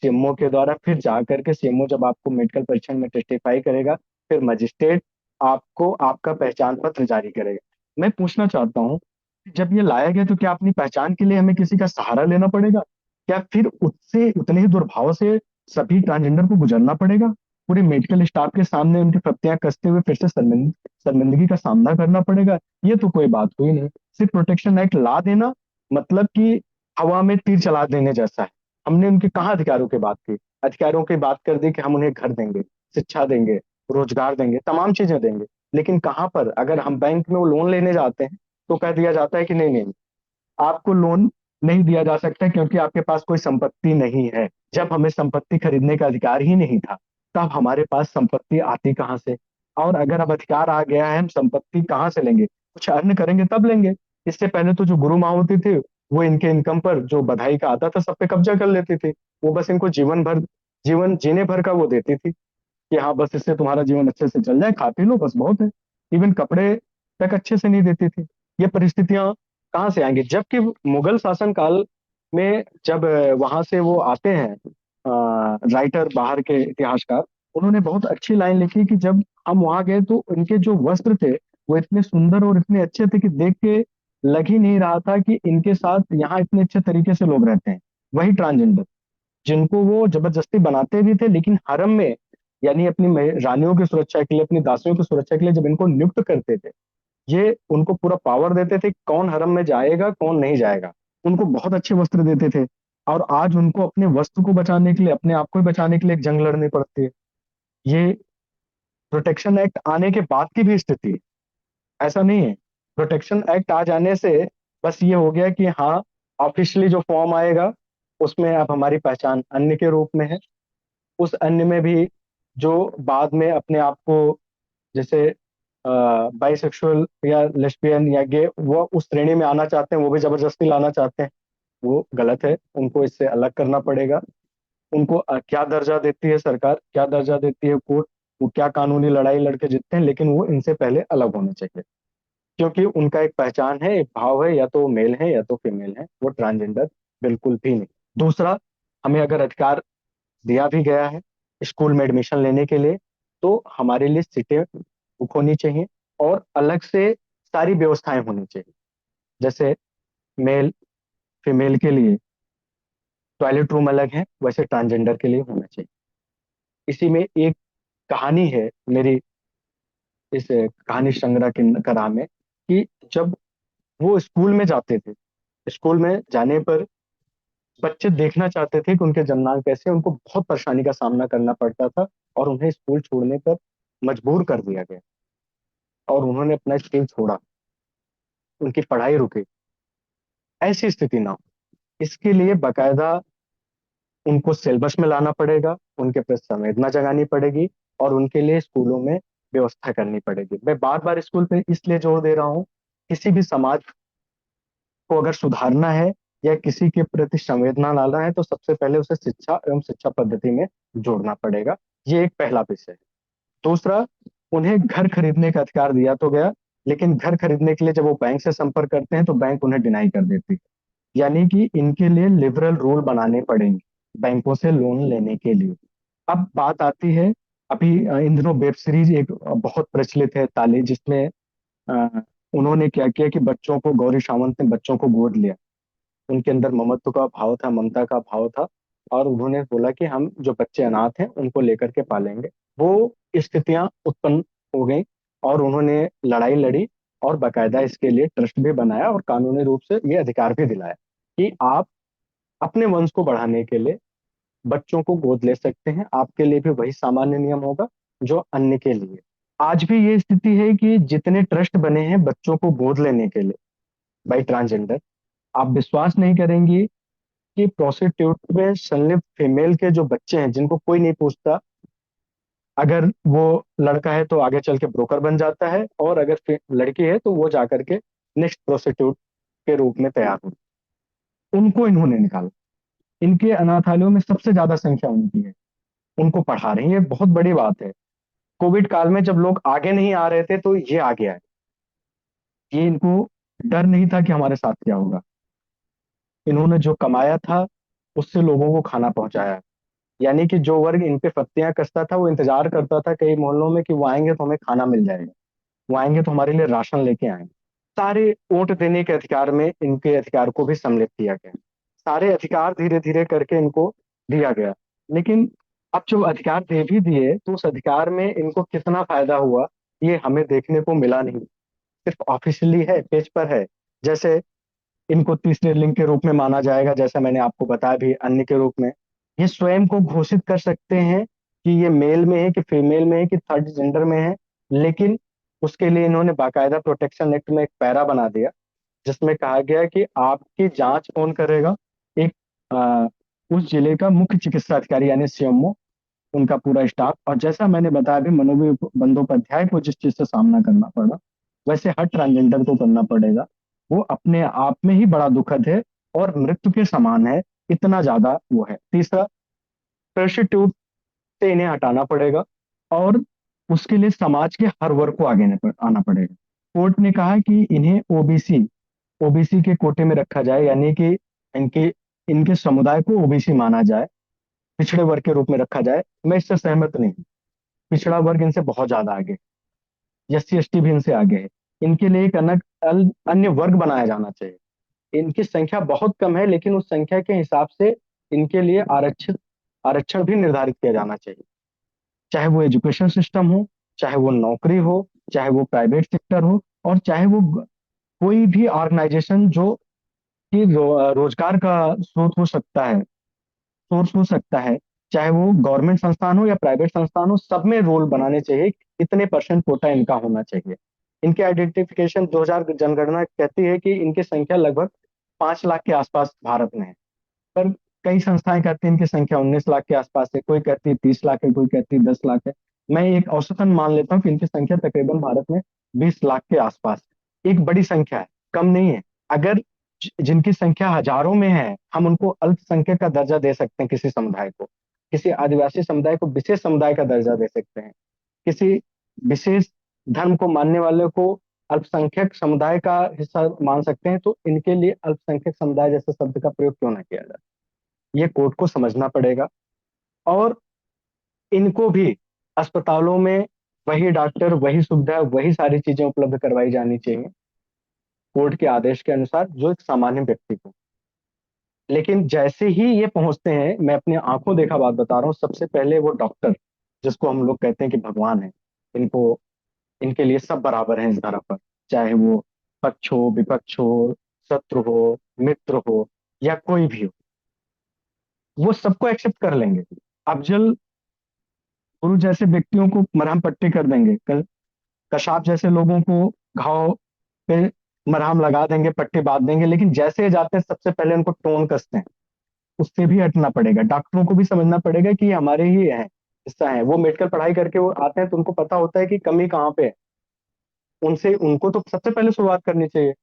सीएमओ के द्वारा। फिर जा करके सीएमओ जब आपको मेडिकल परीक्षण में टेस्टिफाई करेगा, फिर मजिस्ट्रेट आपको आपका पहचान पत्र जारी करेगा। मैं पूछना चाहता हूँ, जब ये लाया गया तो क्या अपनी पहचान के लिए हमें किसी का सहारा लेना पड़ेगा? क्या फिर उससे उतने ही दुर्भाव से सभी ट्रांसजेंडर को गुजरना पड़ेगा? पूरे मेडिकल स्टाफ के सामने उनकी पत्तियां कसते हुए फिर से शर्मिंदगी का सामना करना पड़ेगा? ये तो कोई बात हुई नहीं। सिर्फ प्रोटेक्शन एक्ट ला देना मतलब कि हवा में तीर चला देने जैसा है। हमने उनके कहाँ अधिकारों की बात की? अधिकारों की बात कर दी कि हम उन्हें घर देंगे, शिक्षा देंगे, रोजगार देंगे, तमाम चीजें देंगे, लेकिन कहाँ पर? अगर हम बैंक में वो लोन लेने जाते हैं तो कह दिया जाता है कि नहीं नहीं, आपको लोन नहीं दिया जा सकता क्योंकि आपके पास कोई संपत्ति नहीं है। जब हमें संपत्ति खरीदने का अधिकार ही नहीं था, तब हमारे पास संपत्ति आती कहाँ से? और अगर अब अधिकार आ गया है, हम संपत्ति कहाँ से लेंगे? कुछ अर्न करेंगे तब लेंगे। इससे पहले तो जो गुरु माँ होती थी, वो इनके इनकम पर जो बधाई का आता था सब पे कब्जा कर लेती थी। वो बस इनको जीवन भर, जीवन जीने भर का वो देती थी कि हाँ बस इससे तुम्हारा जीवन अच्छे से चल जाए, खा पी लो, बस बहुत है। इवन कपड़े तक अच्छे से नहीं देती थी। ये परिस्थितियां कहाँ से आएंगी? जबकि मुगल शासन काल में जब वहां से वो आते हैं राइटर, बाहर के इतिहासकार, उन्होंने बहुत अच्छी लाइन लिखी कि जब हम वहां गए तो इनके जो वस्त्र थे वो इतने सुंदर और इतने अच्छे थे कि देख के लग ही नहीं रहा था कि इनके साथ यहाँ इतने अच्छे तरीके से लोग रहते हैं। वही ट्रांसजेंडर, जिनको वो जबरदस्ती बनाते भी थे, लेकिन हरम में, यानी अपनी रानियों की सुरक्षा के लिए, अपनी दासियों की सुरक्षा के लिए जब इनको नियुक्त करते थे, ये उनको पूरा पावर देते थे कौन हरम में जाएगा कौन नहीं जाएगा। उनको बहुत अच्छे वस्त्र देते थे, और आज उनको अपने वस्त्र को बचाने के लिए, अपने आप को बचाने के लिए एक जंग लड़नी पड़ती है। ये प्रोटेक्शन एक्ट आने के बाद की भी स्थिति है। ऐसा नहीं है प्रोटेक्शन एक्ट आ जाने से बस ये हो गया कि हाँ, ऑफिशियली जो फॉर्म आएगा उसमें अब हमारी पहचान अन्य के रूप में है। उस अन्य में भी जो बाद में अपने आप को, जैसे बाइसेक्सुअल या लेस्बियन या गे, वो उस श्रेणी में आना चाहते हैं, वो भी जबरदस्ती लाना चाहते हैं, वो गलत है। उनको इससे अलग करना पड़ेगा। उनको क्या दर्जा देती है सरकार, क्या दर्जा देती है कोर्ट, वो क्या कानूनी लड़ाई लड़के जीतते हैं, लेकिन वो इनसे पहले अलग होने चाहिए, क्योंकि उनका एक पहचान है, एक भाव है, या तो वो मेल है या तो फीमेल है, वो ट्रांसजेंडर बिल्कुल भी नहीं। दूसरा, हमें अगर अधिकार दिया भी गया है स्कूल में एडमिशन लेने के लिए, तो हमारे लिए सीटें बुक होनी चाहिए और अलग से सारी व्यवस्थाएं होनी चाहिए। जैसे मेल फीमेल के लिए टॉयलेट रूम अलग है, वैसे ट्रांसजेंडर के लिए होना चाहिए। इसी में एक कहानी है मेरी इस कहानी संग्रह की करा में, कि जब वो स्कूल में जाते थे, स्कूल में जाने पर बच्चे देखना चाहते थे कि उनके जन्मनाम कैसे, उनको बहुत परेशानी का सामना करना पड़ता था और उन्हें स्कूल छोड़ने पर मजबूर कर दिया गया और उन्होंने अपना स्कूल छोड़ा, उनकी पढ़ाई रुकी। ऐसी स्थिति ना हो, इसके लिए बकायदा उनको सिलेबस में लाना पड़ेगा, उनके प्रति संवेदना जगानी पड़ेगी और उनके लिए स्कूलों में व्यवस्था करनी पड़ेगी। मैं बार बार स्कूल पे इसलिए जोर दे रहा हूँ, किसी भी समाज को अगर सुधारना है या किसी के प्रति संवेदना लाना है तो सबसे पहले उसे शिक्षा एवं शिक्षा पद्धति में जोड़ना पड़ेगा। ये एक पहला विषय है। दूसरा, उन्हें घर खरीदने का अधिकार दिया तो गया, लेकिन घर खरीदने के लिए जब वो बैंक से संपर्क करते हैं तो बैंक उन्हें डिनाई कर देती है। यानी कि इनके लिए लिबरल रूल बनाने पड़ेंगे बैंकों से लोन लेने के लिए। अब बात आती है, अभी इन दिनों वेब सीरीज एक बहुत प्रचलित है ताली, जिसमें अ, उन्होंने क्या किया कि बच्चों को, गौरी सावंत ने बच्चों को गोद लिया, उनके अंदर ममत्व का भाव था, ममता का भाव था, और उन्होंने बोला कि हम जो बच्चे अनाथ हैं उनको लेकर के पालेंगे। वो स्थितियां उत्पन्न हो गई और उन्होंने लड़ाई लड़ी और बाकायदा इसके लिए ट्रस्ट भी बनाया और कानूनी रूप से ये अधिकार भी दिलाया कि आप अपने वंश को बढ़ाने के लिए बच्चों को गोद ले सकते हैं, आपके लिए भी वही सामान्य नियम होगा जो अन्य के लिए। आज भी ये स्थिति है कि जितने ट्रस्ट बने हैं बच्चों को गोद लेने के लिए बाई ट्रांसजेंडर, आप विश्वास नहीं करेंगी कि प्रोस्टिट्यूट में संलिप्त फीमेल के जो बच्चे हैं जिनको कोई नहीं पूछता, अगर वो लड़का है तो आगे चल के ब्रोकर बन जाता है और अगर लड़की है तो वो जाकर के नेक्स्ट प्रोस्टिट्यूट के रूप में तैयार हो, उनको इन्होंने निकाला। इनके अनाथालयों में सबसे ज्यादा संख्या उनकी है, उनको पढ़ा रही है। ये बहुत बड़ी बात है। कोविड काल में जब लोग आगे नहीं आ रहे थे तो ये आ गया है। ये इनको डर नहीं था कि हमारे साथ क्या होगा। इन्होंने जो कमाया था उससे लोगों को खाना पहुंचाया। यानी कि जो वर्ग इन पे पत्तियां कसता था वो इंतजार करता था कई मोहल्लों में कि वो आएंगे तो हमें खाना मिल जाएगा, वो आएंगे तो हमारे लिए राशन लेके आएंगे। सारे वोट देने के अधिकार में इनके अधिकार को भी सम्मिलित किया गया। सारे अधिकार धीरे धीरे करके इनको दिया गया। लेकिन अब जो अधिकार दे भी दिए तो उस अधिकार में इनको कितना फायदा हुआ ये हमें देखने को मिला नहीं। सिर्फ ऑफिशियली है, पेज पर है। जैसे इनको तीसरे लिंग के रूप में माना जाएगा, जैसा मैंने आपको बताया भी, अन्य के रूप में ये स्वयं को घोषित कर सकते हैं कि ये मेल में है कि फीमेल में है कि थर्ड जेंडर में है। लेकिन उसके लिए इन्होंने बाकायदा प्रोटेक्शन एक्ट में एक पैरा बना दिया जिसमें कहा गया कि आपकी जांच कौन करेगा, एक उस जिले का मुख्य चिकित्सा अधिकारी यानी सीएमओ, उनका पूरा स्टाफ। और जैसा मैंने बताया भी, मनोज बंदोपाध्याय को जिस चीज से सामना करना पड़ा वैसे हर ट्रांसजेंडर को करना पड़ेगा। वो अपने आप में ही बड़ा दुखद है और मृत्यु के समान है, इतना ज्यादा वो है। तीसरा, प्रोस्टिट्यूट से इन्हें हटाना पड़ेगा और उसके लिए समाज के हर वर्ग को आना पड़ेगा। कोर्ट ने कहा कि इन्हें ओबीसी ओबीसी के कोटे में रखा जाए, यानी कि इनके इनके समुदाय को ओबीसी माना जाए, पिछड़े वर्ग के रूप में रखा जाए। मैं इससे सहमत नहीं हूँ। पिछड़ा वर्ग इनसे बहुत ज्यादा आगे, एससी एसटी भी इनसे आगे है। इनके लिए एक अन्य वर्ग बनाया जाना चाहिए। इनकी संख्या बहुत कम है लेकिन उस संख्या के हिसाब से इनके लिए आरक्षण भी निर्धारित किया जाना चाहिए। चाहे वो एजुकेशन सिस्टम हो, चाहे वो नौकरी हो, चाहे वो प्राइवेट सेक्टर हो, और चाहे वो कोई भी ऑर्गेनाइजेशन जो कि रोजगार का स्रोत हो सकता है, सोर्स हो सकता है, चाहे वो गवर्नमेंट संस्थान हो या प्राइवेट संस्थान हो, सब में रोल बनाने चाहिए। इतने परसेंट कोटा इनका होना चाहिए। इनके आइडेंटिफिकेशन 2000 जनगणना कहती है कि इनकी संख्या लगभग 5 लाख के आसपास भारत में है। पर कई संस्थाएं कहती हैं इनकी संख्या 19 लाख के आसपास है, कोई कहती है 30 लाख है, कोई कहती है 10 लाख है। मैं एक औसतन मान लेता हूँ कि इनकी संख्या तकरीबन भारत में 20 लाख के आसपास है। एक बड़ी संख्या है, कम नहीं है। अगर जिनकी संख्या हजारों में है, हम उनको अल्पसंख्यक का दर्जा दे सकते हैं, किसी समुदाय को, किसी आदिवासी समुदाय को विशेष समुदाय का दर्जा दे सकते हैं, किसी विशेष धर्म को मानने वाले को अल्पसंख्यक समुदाय का हिस्सा मान सकते हैं, तो इनके लिए अल्पसंख्यक समुदाय जैसे शब्द का प्रयोग क्यों ना किया जाए। ये कोर्ट को समझना पड़ेगा और इनको भी अस्पतालों में वही डॉक्टर, वही सुविधा, वही सारी चीजें उपलब्ध करवाई जानी चाहिए कोर्ट के आदेश के अनुसार, जो एक सामान्य व्यक्ति को। लेकिन जैसे ही ये पहुंचते हैं, मैं अपनी आंखों देखा बात बता रहा हूँ, सबसे पहले वो डॉक्टर, जिसको हम लोग कहते हैं कि भगवान है, इनको, इनके लिए सब बराबर हैं इस धरा पर, चाहे वो पक्ष हो, विपक्ष हो, शत्रु हो, मित्र हो, या कोई भी हो, वो सबको एक्सेप्ट कर लेंगे। अफजल गुरु जैसे व्यक्तियों को मरहम पट्टी कर देंगे, कशाप जैसे लोगों को घाव पे मरहम लगा देंगे, पट्टी बांध देंगे, लेकिन जैसे ही जाते हैं सबसे पहले उनको टोन कसते हैं। उससे भी हटना पड़ेगा, डॉक्टरों को भी समझना पड़ेगा कि ये हमारे ही है, हिस्सा है। वो मेडिकल पढ़ाई करके वो आते हैं तो उनको पता होता है कि कमी कहाँ पे है। उनसे, उनको तो सबसे पहले शुरुआत करनी चाहिए।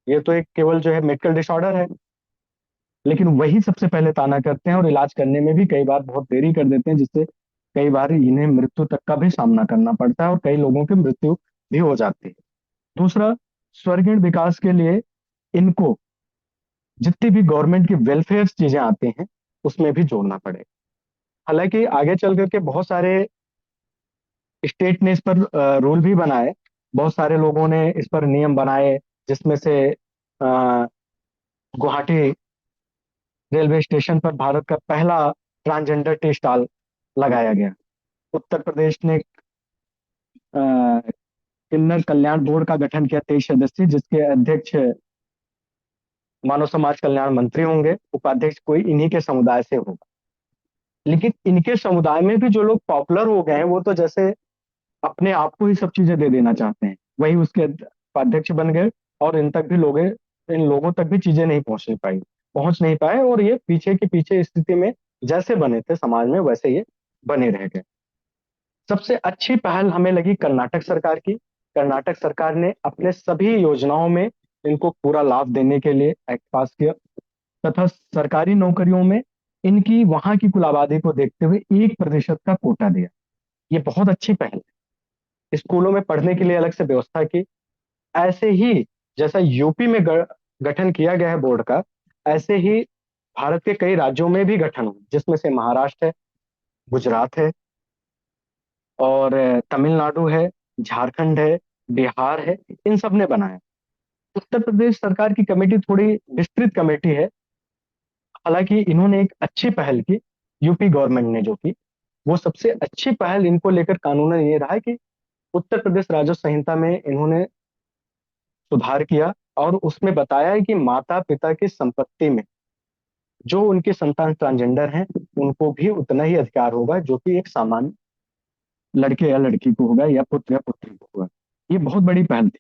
ये तो एक केवल जो है मेडिकल डिसऑर्डर है, लेकिन वही सबसे पहले ताना करते हैं और इलाज करने में भी कई बार बहुत देरी कर देते हैं, जिससे कई बार इन्हें मृत्यु तक का भी सामना करना पड़ता है और कई लोगों की मृत्यु भी हो जाती है। दूसरा, स्वर्गीण विकास के लिए इनको जितनी भी गवर्नमेंट की वेलफेयर चीजें आती हैं उसमें भी जोड़ना पड़ेगा। हालांकि आगे चल करके बहुत सारे स्टेट ने इस पर रूल भी बनाए, बहुत सारे लोगों ने इस पर नियम बनाए, जिसमें से गुवाहाटी रेलवे स्टेशन पर भारत का पहला ट्रांसजेंडर टी स्टॉल लगाया गया। उत्तर प्रदेश ने अ, किन्नर कल्याण बोर्ड का गठन किया, 23 सदस्य, जिसके अध्यक्ष मानव समाज कल्याण मंत्री होंगे, उपाध्यक्ष कोई इन्हीं के समुदाय से होगा। लेकिन इनके समुदाय में भी जो लोग पॉपुलर हो गए हैं, वो तो जैसे अपने आप को ही सब चीजें दे देना चाहते हैं, वही उसके उपाध्यक्ष बन गए। और इन तक भी लोग, इन लोगों तक भी चीजें नहीं पहुंच नहीं पाए, और ये पीछे के पीछे स्थिति में जैसे बने थे समाज में, वैसे ये बने रह गए। सबसे अच्छी पहल हमें लगी कर्नाटक सरकार की। कर्नाटक सरकार ने अपने सभी योजनाओं में इनको पूरा लाभ देने के लिए एक्ट पास किया, तथा सरकारी नौकरियों में इनकी वहां की कुल आबादी को देखते हुए 1% का कोटा दिया। ये बहुत अच्छी पहल है। स्कूलों में पढ़ने के लिए अलग से व्यवस्था की। ऐसे ही जैसा यूपी में गठन किया गया है बोर्ड का, ऐसे ही भारत के कई राज्यों में भी गठन हो, जिसमें से महाराष्ट्र है, गुजरात है, और तमिलनाडु है, झारखंड है, बिहार है, इन सब ने बनाया। उत्तर प्रदेश सरकार की कमेटी थोड़ी विस्तृत कमेटी है। हालांकि इन्होंने एक अच्छी पहल की, यूपी गवर्नमेंट ने जो की, वो सबसे अच्छी पहल इनको लेकर कानूनन ये रहा है कि उत्तर प्रदेश राजस्व संहिता में इन्होंने सुधार किया, और उसमें बताया है कि माता पिता की संपत्ति में जो उनके संतान ट्रांसजेंडर हैं, उनको भी उतना ही अधिकार होगा जो कि एक सामान्य लड़के या लड़की को होगा, या पुत्र या पुत्री को होगा। ये बहुत बड़ी पहल थी।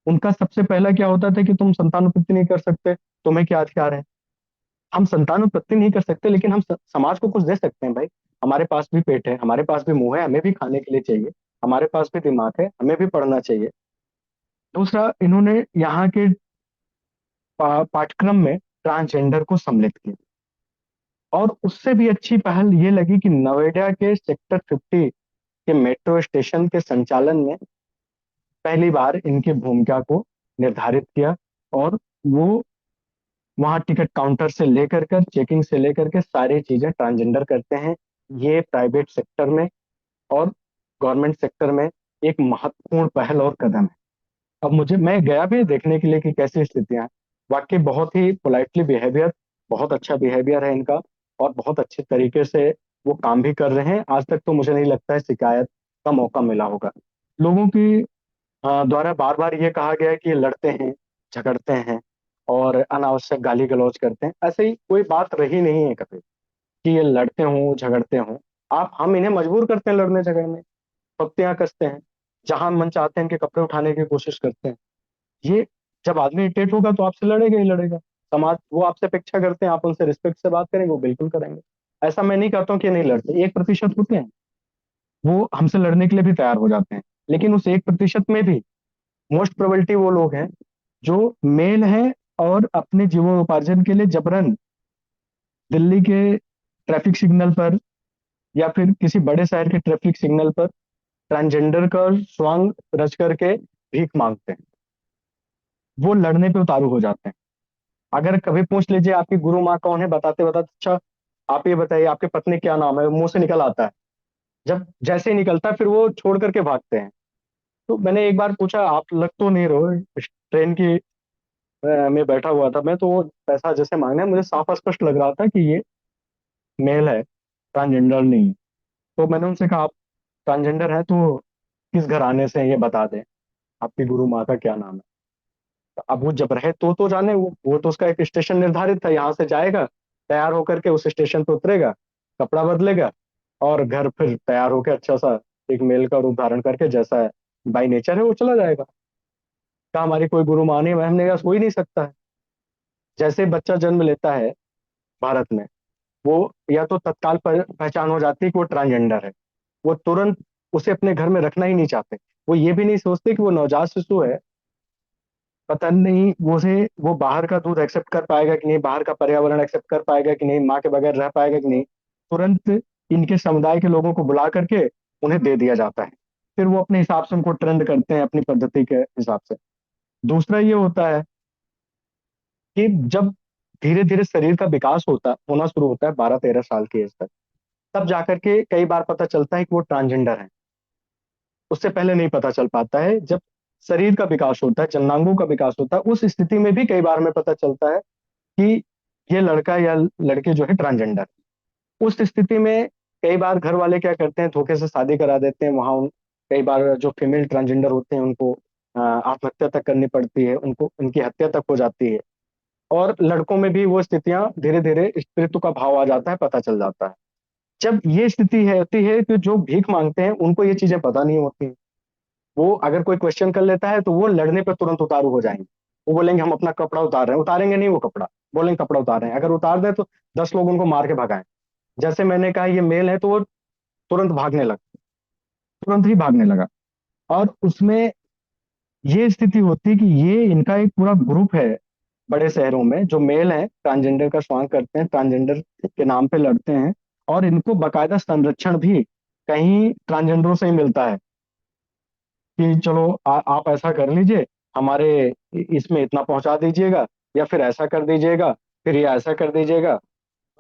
उनका सबसे पहला क्या होता था कि तुम संतानोत्पत्ति नहीं कर सकते, तुम्हें क्या अधिकार है? हम संतानोत्पत्ति नहीं कर सकते, लेकिन हम समाज को कुछ दे सकते हैं भाई। हमारे पास भी पेट है, हमारे पास भी मुंह है, हमें भी खाने के लिए चाहिए, हमारे पास भी दिमाग है, हमें भी पढ़ना चाहिए। दूसरा, इन्होंने यहाँ के पाठ्यक्रम में ट्रांसजेंडर को सम्मिलित किया। और उससे भी अच्छी पहल ये लगी कि नोएडा के सेक्टर 50 के मेट्रो स्टेशन के संचालन में पहली बार इनकी भूमिका को निर्धारित किया, और वो वहां टिकट काउंटर से लेकर कर चेकिंग से लेकर के सारी चीजें ट्रांसजेंडर करते हैं। ये प्राइवेट सेक्टर में और गवर्नमेंट सेक्टर में एक महत्वपूर्ण पहल और कदम है। अब मुझे, मैं गया भी देखने के लिए कि कैसी स्थितियां हैं। वाकई बहुत ही पोलाइटली बिहेवियर, बहुत अच्छा बिहेवियर है इनका, और बहुत अच्छे तरीके से वो काम भी कर रहे हैं। आज तक तो मुझे नहीं लगता है शिकायत का मौका मिला होगा। लोगों की द्वारा बार बार ये कहा गया है कि ये लड़ते हैं, झगड़ते हैं और अनावश्यक गाली गलौज करते हैं। ऐसे ही कोई बात रही नहीं है कभी कि ये लड़ते हों, झगड़ते हों। आप, हम इन्हें मजबूर करते हैं लड़ने झगड़ने, पत्तियां कसते हैं, जहां मन चाहते हैं इनके कपड़े उठाने की कोशिश करते हैं। ये, जब आदमी इरिटेट होगा तो आपसे लड़ेगा ही लड़ेगा। समाज, वो आपसे अपेक्षा करते हैं आप उनसे रिस्पेक्ट से बात करेंगे, वो बिल्कुल करेंगे। ऐसा मैं नहीं कहता हूँ कि नहीं लड़ते, 1% होते हैं वो हमसे लड़ने के लिए भी तैयार हो जाते हैं। लेकिन उस 1% में भी मोस्ट प्रोबेबिलिटी वो लोग हैं जो मेल हैं, और अपने जीवनोपार्जन के लिए जबरन दिल्ली के ट्रैफिक सिग्नल पर या फिर किसी बड़े शहर के ट्रैफिक सिग्नल पर ट्रांसजेंडर का स्वांग रच करके भीख मांगते हैं। वो लड़ने पे उतारू हो जाते हैं। अगर कभी पूछ लीजिए आपकी गुरु माँ कौन है, बताते बताते, अच्छा आप ये बताइए आपकी पत्नी क्या नाम है, मुंह से निकल आता है। जब जैसे ही निकलता है फिर वो छोड़ करके भागते हैं। तो मैंने एक बार पूछा, आप लग तो नहीं रहो ट्रेन की में बैठा हुआ था मैं, तो वो पैसा जैसे मांगने मुझे साफ स्पष्ट लग रहा था कि ये मेल है, ट्रांसजेंडर नहीं है। तो मैंने उनसे कहा, आप ट्रांसजेंडर है तो किस घराने से हैं, ये बता दें, आपकी गुरु माँ का क्या नाम है। तो अब वो जब रहे तो जाने, वो तो उसका एक स्टेशन निर्धारित था, यहाँ से जाएगा, तैयार होकर के उस स्टेशन पे उतरेगा, कपड़ा बदलेगा और घर फिर तैयार होकर अच्छा सा एक मेल का रूप धारण करके जैसा बाई नेचर है वो चला जाएगा। क्या हमारी कोई गुरु माँ नहीं? हमने कहा हो ही नहीं सकता है। जैसे बच्चा जन्म लेता है भारत में, वो या तो तत्काल पहचान हो जाती है कि वो ट्रांसजेंडर है। वो तुरंत उसे अपने घर में रखना ही नहीं चाहते। वो ये भी नहीं सोचते कि वो नवजात शिशु है, पता नहीं वो बाहर का दूध एक्सेप्ट कर पाएगा कि नहीं, बाहर का पर्यावरण एक्सेप्ट कर पाएगा कि नहीं, माँ के बगैर रह पाएगा कि नहीं। तुरंत इनके समुदाय के लोगों को बुला करके उन्हें दे दिया जाता है। फिर वो अपने हिसाब से उनको ट्रेंड करते हैं अपनी पद्धति के हिसाब से। दूसरा ये होता है कि जब धीरे धीरे शरीर का विकास होना शुरू होता है 12-13 साल की एज तक, तब जाकर के कई बार पता चलता है कि वो ट्रांसजेंडर है। उससे पहले नहीं पता चल पाता है। जब शरीर का विकास होता है, जननांगों का विकास होता है, उस स्थिति में भी कई बार हमें पता चलता है कि ये लड़का या लड़के जो है ट्रांसजेंडर। उस स्थिति में कई बार घर वाले क्या करते हैं, धोखे से शादी करा देते हैं। कई बार जो फीमेल ट्रांसजेंडर होते हैं उनको आत्महत्या तक करनी पड़ती है, उनको उनकी हत्या तक हो जाती है। और लड़कों में भी वो स्थितियां धीरे धीरे स्त्रीत्व का भाव आ जाता है, पता चल जाता है। जब ये स्थिति है होती है कि जो भीख मांगते हैं उनको ये चीजें पता नहीं होती। वो अगर कोई क्वेश्चन कर लेता है तो वो लड़ने पर तुरंत उतारू हो जाएंगे। वो बोलेंगे हम अपना कपड़ा उतार रहे हैं, उतारेंगे नहीं वो कपड़ा, बोलेंगे कपड़ा उतार रहे हैं। अगर उतार दें तो 10 लोग उनको मार के भगाएं। जैसे मैंने कहा ये मेल है तो वो तुरंत भागने लगा, तुरंत ही भागने लगा। और उसमें ये स्थिति होती है कि ये इनका एक पूरा ग्रुप है बड़े शहरों में, जो मेल है ट्रांसजेंडर का स्वांग करते हैं, ट्रांसजेंडर के नाम पे लड़ते हैं। और इनको बकायदा संरक्षण भी कहीं ट्रांसजेंडरों से ही मिलता है कि चलो आप ऐसा कर लीजिए, हमारे इसमें इतना पहुंचा दीजिएगा, या फिर ऐसा कर दीजिएगा, फिर ये ऐसा कर दीजिएगा।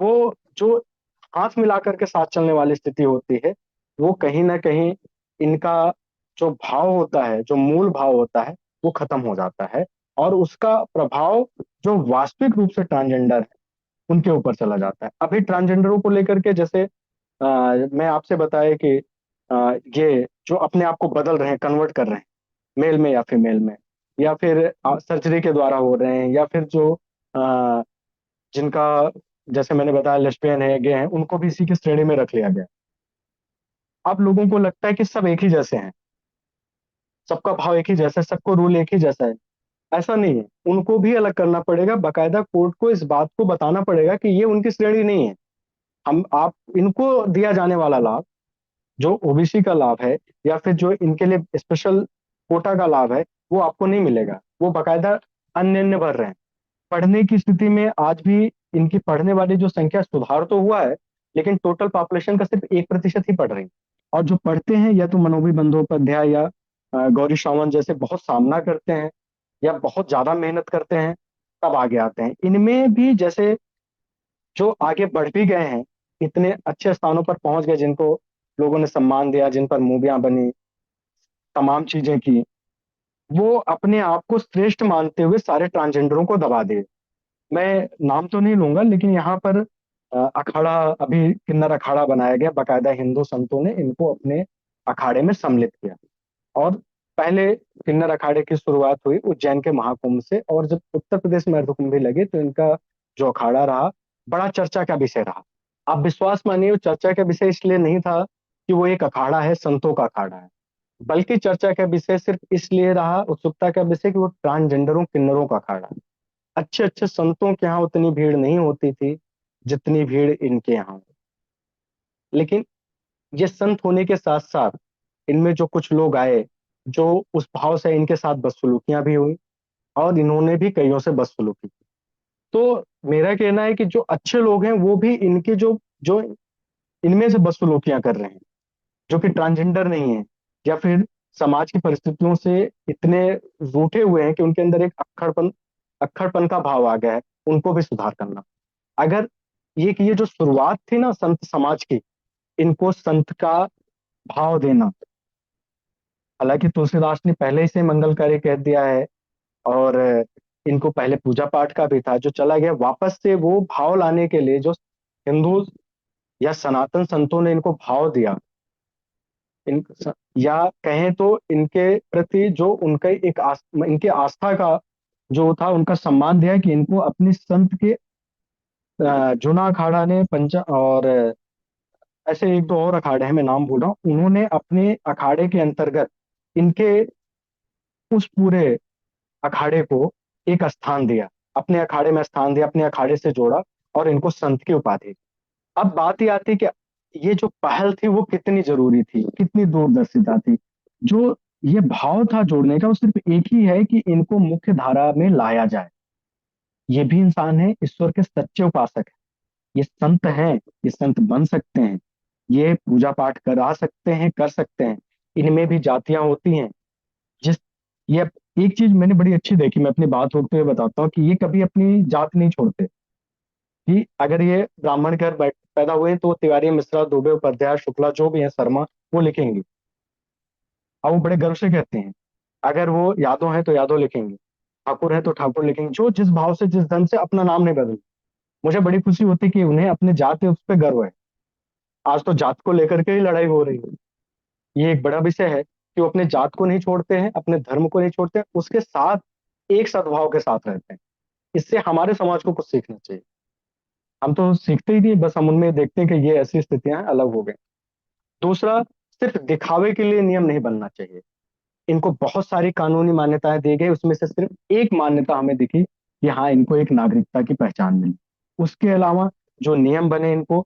वो जो हाथ मिला करके साथ चलने वाली स्थिति होती है, वो कहीं ना कहीं इनका जो भाव होता है, जो मूल भाव होता है, वो खत्म हो जाता है। और उसका प्रभाव जो वास्तविक रूप से ट्रांसजेंडर है उनके ऊपर चला जाता है। अभी ट्रांसजेंडरों को लेकर के जैसे मैं आपसे बताया कि ये जो अपने आप को बदल रहे हैं, कन्वर्ट कर रहे हैं मेल में या फीमेल में, या फिर सर्जरी के द्वारा हो रहे हैं, या फिर जो अ, जिनका जैसे मैंने बताया लेस्बियन है, गे हैं, उनको भी इसी की श्रेणी में रख लिया गया। अब लोगों को लगता है कि सब एक ही जैसे हैं, सबका भाव एक ही जैसा है, सबको रूल एक ही जैसा है। ऐसा नहीं है, उनको भी अलग करना पड़ेगा। बाकायदा कोर्ट को इस बात को बताना पड़ेगा कि ये उनकी श्रेणी नहीं है। हम आप इनको दिया जाने वाला लाभ, जो ओबीसी का लाभ है, या फिर जो इनके लिए स्पेशल कोटा का लाभ है, वो आपको नहीं मिलेगा। वो बाकायदा अन्य भर रहे हैं। पढ़ने की स्थिति में आज भी इनकी पढ़ने वाली जो संख्या, सुधार तो हुआ है, लेकिन टोटल पॉपुलेशन का सिर्फ 1% ही पढ़ रही है। और जो पढ़ते हैं या तो मनोभी बंदोपाध्याय या गौरी सावंत जैसे बहुत सामना करते हैं या बहुत ज्यादा मेहनत करते हैं, तब आगे आते हैं। इनमें भी जैसे जो आगे बढ़ भी गए हैं, इतने अच्छे स्थानों पर पहुंच गए, जिनको लोगों ने सम्मान दिया, जिन पर मूवियां बनी, तमाम चीजें की, वो अपने आप को श्रेष्ठ मानते हुए सारे ट्रांसजेंडरों को दबा दिए। मैं नाम तो नहीं लूंगा, लेकिन यहाँ पर अखाड़ा, अभी किन्नर अखाड़ा बनाया गया, बाकायदा हिंदू संतों ने इनको अपने अखाड़े में सम्मिलित किया। और पहले किन्नर अखाड़े की शुरुआत हुई उज्जैन के महाकुंभ से, और जब उत्तर प्रदेश में अर्धकुंभी लगे तो इनका जो अखाड़ा रहा, बड़ा चर्चा का विषय रहा। आप विश्वास मानिए, वो चर्चा का विषय इसलिए नहीं था कि वो एक अखाड़ा है, संतों का अखाड़ा है, बल्कि चर्चा का विषय सिर्फ इसलिए रहा, उत्सुकता का विषय, कि वो ट्रांसजेंडरों किन्नरों का अखाड़ा है। अच्छे अच्छे संतों के यहाँ उतनी भीड़ नहीं होती थी जितनी भीड़ इनके यहाँ हो। लेकिन ये संत होने के साथ साथ इनमें जो कुछ लोग आए, जो उस भाव से इनके साथ बदसलूकियां भी हुई, और इन्होंने भी कईयों से बदसलूकी की। तो मेरा कहना है कि जो अच्छे लोग हैं वो भी इनके जो जो इनमें से बदसलूकियां कर रहे हैं, जो कि ट्रांसजेंडर नहीं है, या फिर समाज की परिस्थितियों से इतने रूठे हुए हैं कि उनके अंदर एक अक्खड़पन का भाव आ गया है, उनको भी सुधार करना। अगर ये कि ये जो शुरुआत थी ना संत समाज की, इनको संत का भाव देना। हालांकि तुलसीदास ने पहले ही से मंगलकारी कह दिया है, और इनको पहले पूजा पाठ का भी था, जो चला गया वापस से वो भाव लाने के लिए, जो हिंदू या सनातन संतों ने इनको भाव दिया, इन या कहें तो इनके प्रति जो उनका एक इनके आस्था का जो था, उनका सम्मान दिया कि इनको अपनी संत के जूना अखाड़ा ने पंचा, और ऐसे एक दो और अखाड़े हैं, मैं नाम भूल रहा हूँ, उन्होंने अपने अखाड़े के अंतर्गत इनके उस पूरे अखाड़े को एक स्थान दिया, अपने अखाड़े में स्थान दिया, अपने अखाड़े से जोड़ा, और इनको संत की उपाधि दी। अब बात ये आती है कि ये जो पहल थी वो कितनी जरूरी थी, कितनी दूरदर्शिता थी। जो ये भाव था जोड़ने का, वो सिर्फ एक ही है कि इनको मुख्य धारा में लाया जाए। ये भी इंसान है, ईश्वर के सच्चे उपासक है, ये संत हैं, ये संत बन सकते हैं, ये पूजा पाठ करा सकते हैं, कर सकते हैं। इनमें भी जातियां होती हैं। जिस ये एक चीज मैंने बड़ी अच्छी देखी, मैं अपनी बात होते हुए बताता हूँ, कि ये कभी अपनी जात नहीं छोड़ते। कि अगर ये ब्राह्मण घर पैदा हुए हैं, तो वो तिवारी, मिश्रा, दुबे, उपाध्याय, शुक्ला, जो भी है, शर्मा, वो लिखेंगे। और वो बड़े गर्व से कहते हैं। अगर वो यादव हैं तो यादव लिखेंगे, ठाकुर है तो ठाकुर लिखेंगे, जो जिस भाव से, जिस धन से, अपना नाम नहीं बदल। मुझे बड़ी खुशी होती है कि उन्हें अपने जात है उस पर गर्व है। आज तो जात को लेकर के ही लड़ाई हो रही है। ये एक बड़ा विषय है कि वो अपने जात को नहीं छोड़ते हैं, अपने धर्म को नहीं छोड़ते हैं, उसके साथ एक सद्भाव के साथ रहते हैं। इससे हमारे समाज को कुछ सीखना चाहिए। हम तो सीखते ही नहीं, बस हम उनमें देखते हैं कि ये ऐसी स्थितियां हैं, अलग हो गई। दूसरा, सिर्फ दिखावे के लिए नियम नहीं बनना चाहिए। इनको बहुत सारी कानूनी मान्यताएं दी गई, उसमें से सिर्फ एक मान्यता हमें दिखी कि हाँ, इनको एक नागरिकता की पहचान मिली। उसके अलावा जो नियम बने इनको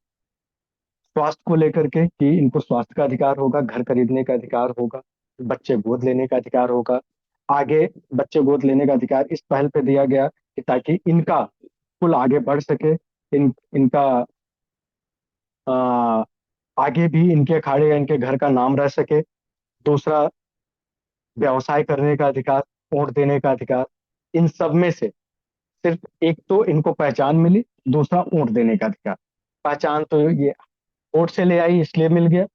स्वास्थ्य को लेकर के, कि इनको स्वास्थ्य का अधिकार होगा, घर खरीदने का अधिकार होगा, बच्चे गोद लेने का अधिकार होगा। आगे बच्चे गोद लेने का अधिकार इस पहल पे दिया गया कि ताकि इनका कुल आगे बढ़ सके, इनका आ, आगे भी इनके अखाड़े या इनके घर का नाम रह सके। दूसरा, व्यवसाय करने का अधिकार, वोट देने का अधिकार। इन सब में से सिर्फ एक तो इनको पहचान मिली, दूसरा वोट देने का अधिकार। पहचान तो ये वोट से ले आई, इसलिए मिल गया।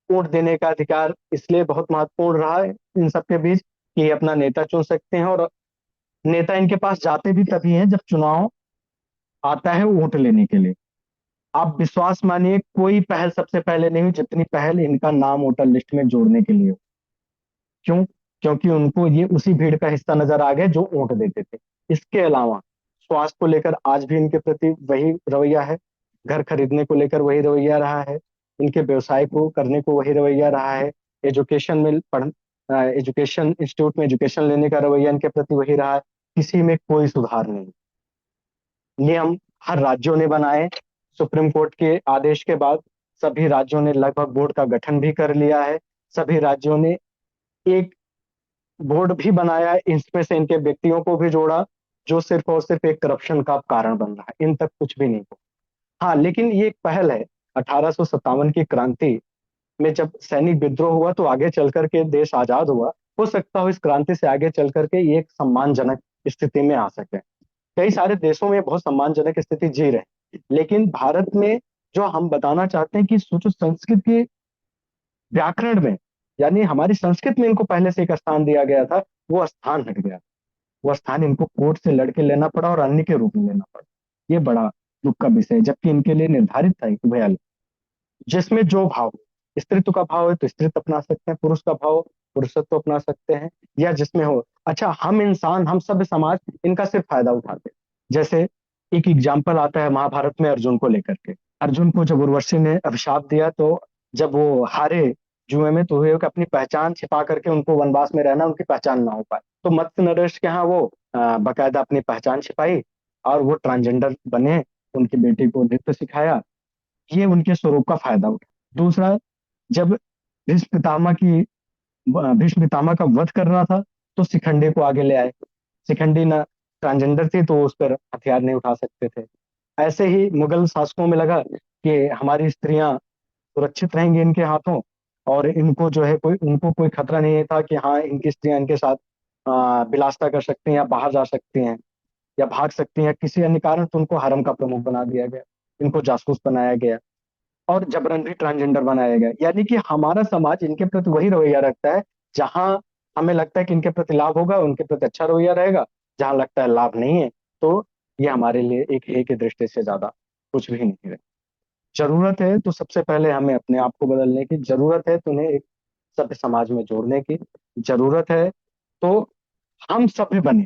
वोट देने का अधिकार इसलिए बहुत महत्वपूर्ण रहा है इन सबके बीच, कि ये अपना नेता चुन सकते हैं, और नेता इनके पास जाते भी तभी हैं जब चुनाव आता है वोट लेने के लिए। आप विश्वास मानिए, कोई पहल सबसे पहले नहीं हुई जितनी पहल इनका नाम वोटर लिस्ट में जोड़ने के लिए हुई। क्यों? क्योंकि उनको ये उसी भीड़ का हिस्सा नजर आ गए जो वोट देते थे। इसके अलावा स्वास्थ्य को लेकर आज भी इनके प्रति वही रवैया है, घर खरीदने को लेकर वही रवैया रहा है, इनके व्यवसाय को करने को वही रवैया रहा है, एजुकेशन में पढ़ एजुकेशन इंस्टीट्यूट में एजुकेशन लेने का रवैया इनके प्रति वही रहा है। किसी में कोई सुधार नहीं। नियम हर राज्यों ने बनाए, सुप्रीम कोर्ट के आदेश के बाद सभी राज्यों ने लगभग बोर्ड का गठन भी कर लिया है। सभी राज्यों ने एक बोर्ड भी बनाया, इसमें से इनके व्यक्तियों को भी जोड़ा, जो सिर्फ और सिर्फ एक करप्शन का कारण बन रहा है, इन तक कुछ भी नहीं हो। हाँ, लेकिन ये एक पहल है। 1857 की क्रांति में जब सैनिक विद्रोह हुआ, तो आगे चल करके देश आजाद हुआ। हो सकता हो इस क्रांति से आगे चल करके ये एक सम्मानजनक स्थिति में आ सके। कई सारे देशों में बहुत सम्मानजनक स्थिति जी रहे हैं, लेकिन भारत में जो हम बताना चाहते हैं कि सोचो, संस्कृत के व्याकरण में, यानी हमारी संस्कृत में इनको पहले से एक स्थान दिया गया था, वो स्थान हट गया। वो स्थान इनको कोर्ट से लड़के लेना पड़ा, और अन्य के रूप में लेना पड़ा। ये बड़ा दुख का विषय है, जबकि इनके लिए निर्धारित था कि भैया, जिसमें जो भाव, स्त्रीत्व का भाव है तो स्त्रीत्व अपना सकते हैं, पुरुष का भाव पुरुषत्व अपना सकते हैं, या जिसमें हो। अच्छा, हम इंसान, हम सभ्य समाज इनका सिर्फ फायदा उठाते हैं। जैसे एक एग्जाम्पल आता है महाभारत में अर्जुन को लेकर के। अर्जुन को जब उर्वशी ने अभिशाप दिया, तो जब वो हारे जुए में, तो हुए कि अपनी पहचान छिपा करके उनको वनवास में रहना, उनकी पहचान ना हो पाए, तो मत्स्य नरेश के यहाँ वो बकायदा अपनी पहचान छिपाई, और वो ट्रांसजेंडर बने, उनकी बेटी को नृत्य सिखाया। ये उनके स्वरूप का फायदा उठा। दूसरा, जब भीष्म पितामह की भीष्म पितामह का वध करना था, तो शिखंडी को आगे ले आए। शिखंडी ना ट्रांसजेंडर थी, तो उस पर हथियार नहीं उठा सकते थे। ऐसे ही मुगल शासकों में लगा कि हमारी स्त्रियां सुरक्षित रहेंगी इनके हाथों, और इनको जो है कोई, उनको कोई खतरा नहीं था कि हाँ, इनकी स्त्रियां इनके साथ विलासिता कर सकती हैं, या बाहर जा सकती हैं, या भाग सकती हैं किसी अन्य कारण, तो उनको हरम का प्रमुख बना दिया गया, इनको जासूस बनाया गया। और जबरन भी ट्रांसजेंडर बनाया गया। यानी कि हमारा समाज इनके प्रति वही रवैया रखता है, जहां हमें लगता है कि इनके प्रति लाभ होगा उनके प्रति अच्छा रवैया रहेगा, जहां लगता है लाभ नहीं है तो ये हमारे लिए एक हे की दृष्टि से ज्यादा कुछ भी नहीं है। जरूरत है तो सबसे पहले हमें अपने आप को बदलने की जरूरत है, तो उन्हें एक सभ्य समाज में जोड़ने की जरूरत है। तो हम सभ्य बने,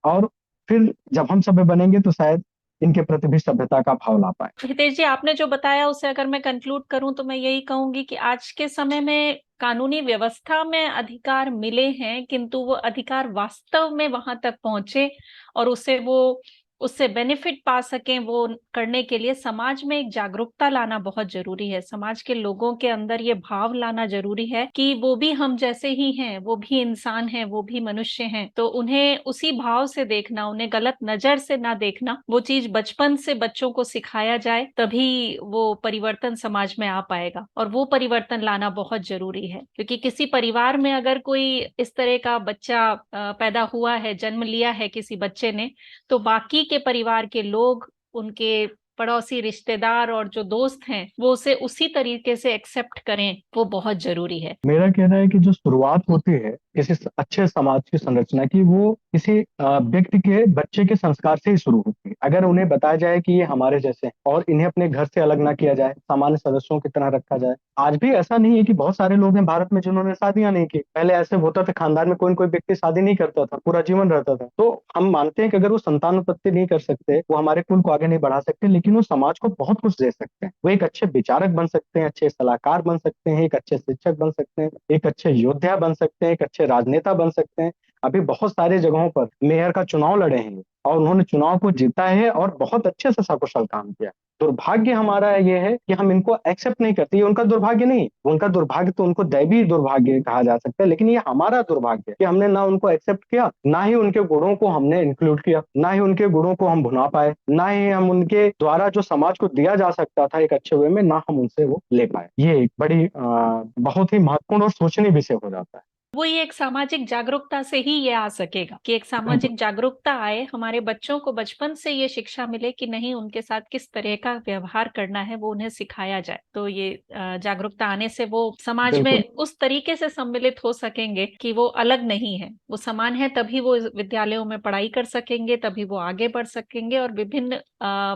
और फिर जब हम सभ्य बनेंगे तो शायद इनके प्रति भी सभ्यता का भाव ला पाए। हितेश जी, आपने जो बताया उसे अगर मैं कंक्लूड करूं तो मैं यही कहूंगी कि आज के समय में कानूनी व्यवस्था में अधिकार मिले हैं, किंतु वो अधिकार वास्तव में वहां तक पहुंचे और उसे वो उससे बेनिफिट पा सकें, वो करने के लिए समाज में एक जागरूकता लाना बहुत जरूरी है। समाज के लोगों के अंदर ये भाव लाना जरूरी है कि वो भी हम जैसे ही हैं, वो भी इंसान हैं, वो भी मनुष्य हैं। तो उन्हें उसी भाव से देखना, उन्हें गलत नजर से ना देखना, वो चीज बचपन से बच्चों को सिखाया जाए, तभी वो परिवर्तन समाज में आ पाएगा। और वो परिवर्तन लाना बहुत जरूरी है, क्योंकि किसी परिवार में अगर कोई इस तरह का बच्चा पैदा हुआ है, जन्म लिया है किसी बच्चे ने, तो बाकी के परिवार के लोग, उनके पड़ोसी रिश्तेदार और जो दोस्त हैं, वो उसे उसी तरीके से एक्सेप्ट करें, वो बहुत जरूरी है। मेरा कहना है कि जो शुरुआत होती है किसी अच्छे समाज की संरचना की, वो किसी व्यक्ति के बच्चे के संस्कार से ही शुरू होती है। अगर उन्हें बताया जाए कि ये हमारे जैसे हैं और इन्हें अपने घर से अलग ना किया जाए, सामान्य सदस्यों की तरह रखा जाए। आज भी ऐसा नहीं है कि बहुत सारे लोग हैं भारत में जिन्होंने शादियां नहीं की। पहले ऐसे होता था, खानदान में कोई न कोई व्यक्ति शादी नहीं करता था, पूरा जीवन रहता था। तो हम मानते हैं कि अगर वो संतान उत्पत्ति नहीं कर सकते, वो हमारे कुल को आगे नहीं बढ़ा सकते, लेकिन वो समाज को बहुत कुछ दे सकते हैं। वो एक अच्छे विचारक बन सकते हैं, अच्छे सलाहकार बन सकते हैं, एक अच्छे शिक्षक बन सकते हैं, एक अच्छे योद्धा बन सकते हैं, एक अच्छे राजनेता बन सकते हैं। अभी बहुत सारी जगहों पर मेयर का चुनाव लड़े हैं और उन्होंने चुनाव को जीता है और बहुत अच्छे से सकुशल काम किया। दुर्भाग्य हमारा ये है कि हम इनको एक्सेप्ट नहीं करते। ये उनका दुर्भाग्य नहीं, उनका दुर्भाग्य तो उनको दैवी दुर्भाग्य कहा जा सकता है, लेकिन ये हमारा दुर्भाग्य है कि हमने ना उनको एक्सेप्ट किया, ना ही उनके गुणों को हमने इंक्लूड किया, ना ही उनके गुणों को हम भुना पाए, ना ही हम उनके द्वारा जो समाज को दिया जा सकता था एक अच्छे वे में, ना हम उनसे वो ले पाए। ये एक बड़ी बहुत ही महत्वपूर्ण और सोचनीय विषय हो जाता है। वो ये एक सामाजिक जागरूकता से ही ये आ सकेगा कि एक बिल्कुल। सामाजिक जागरूकता आए, हमारे बच्चों को बचपन से ये शिक्षा मिले कि नहीं, उनके साथ किस तरह का व्यवहार करना है वो उन्हें सिखाया जाए। तो ये जागरूकता आने से वो समाज बिल्कुल। में उस तरीके से सम्मिलित हो सकेंगे कि वो अलग नहीं है, वो समान है। तभी वो विद्यालयों में पढ़ाई कर सकेंगे, तभी वो आगे बढ़ सकेंगे और विभिन्न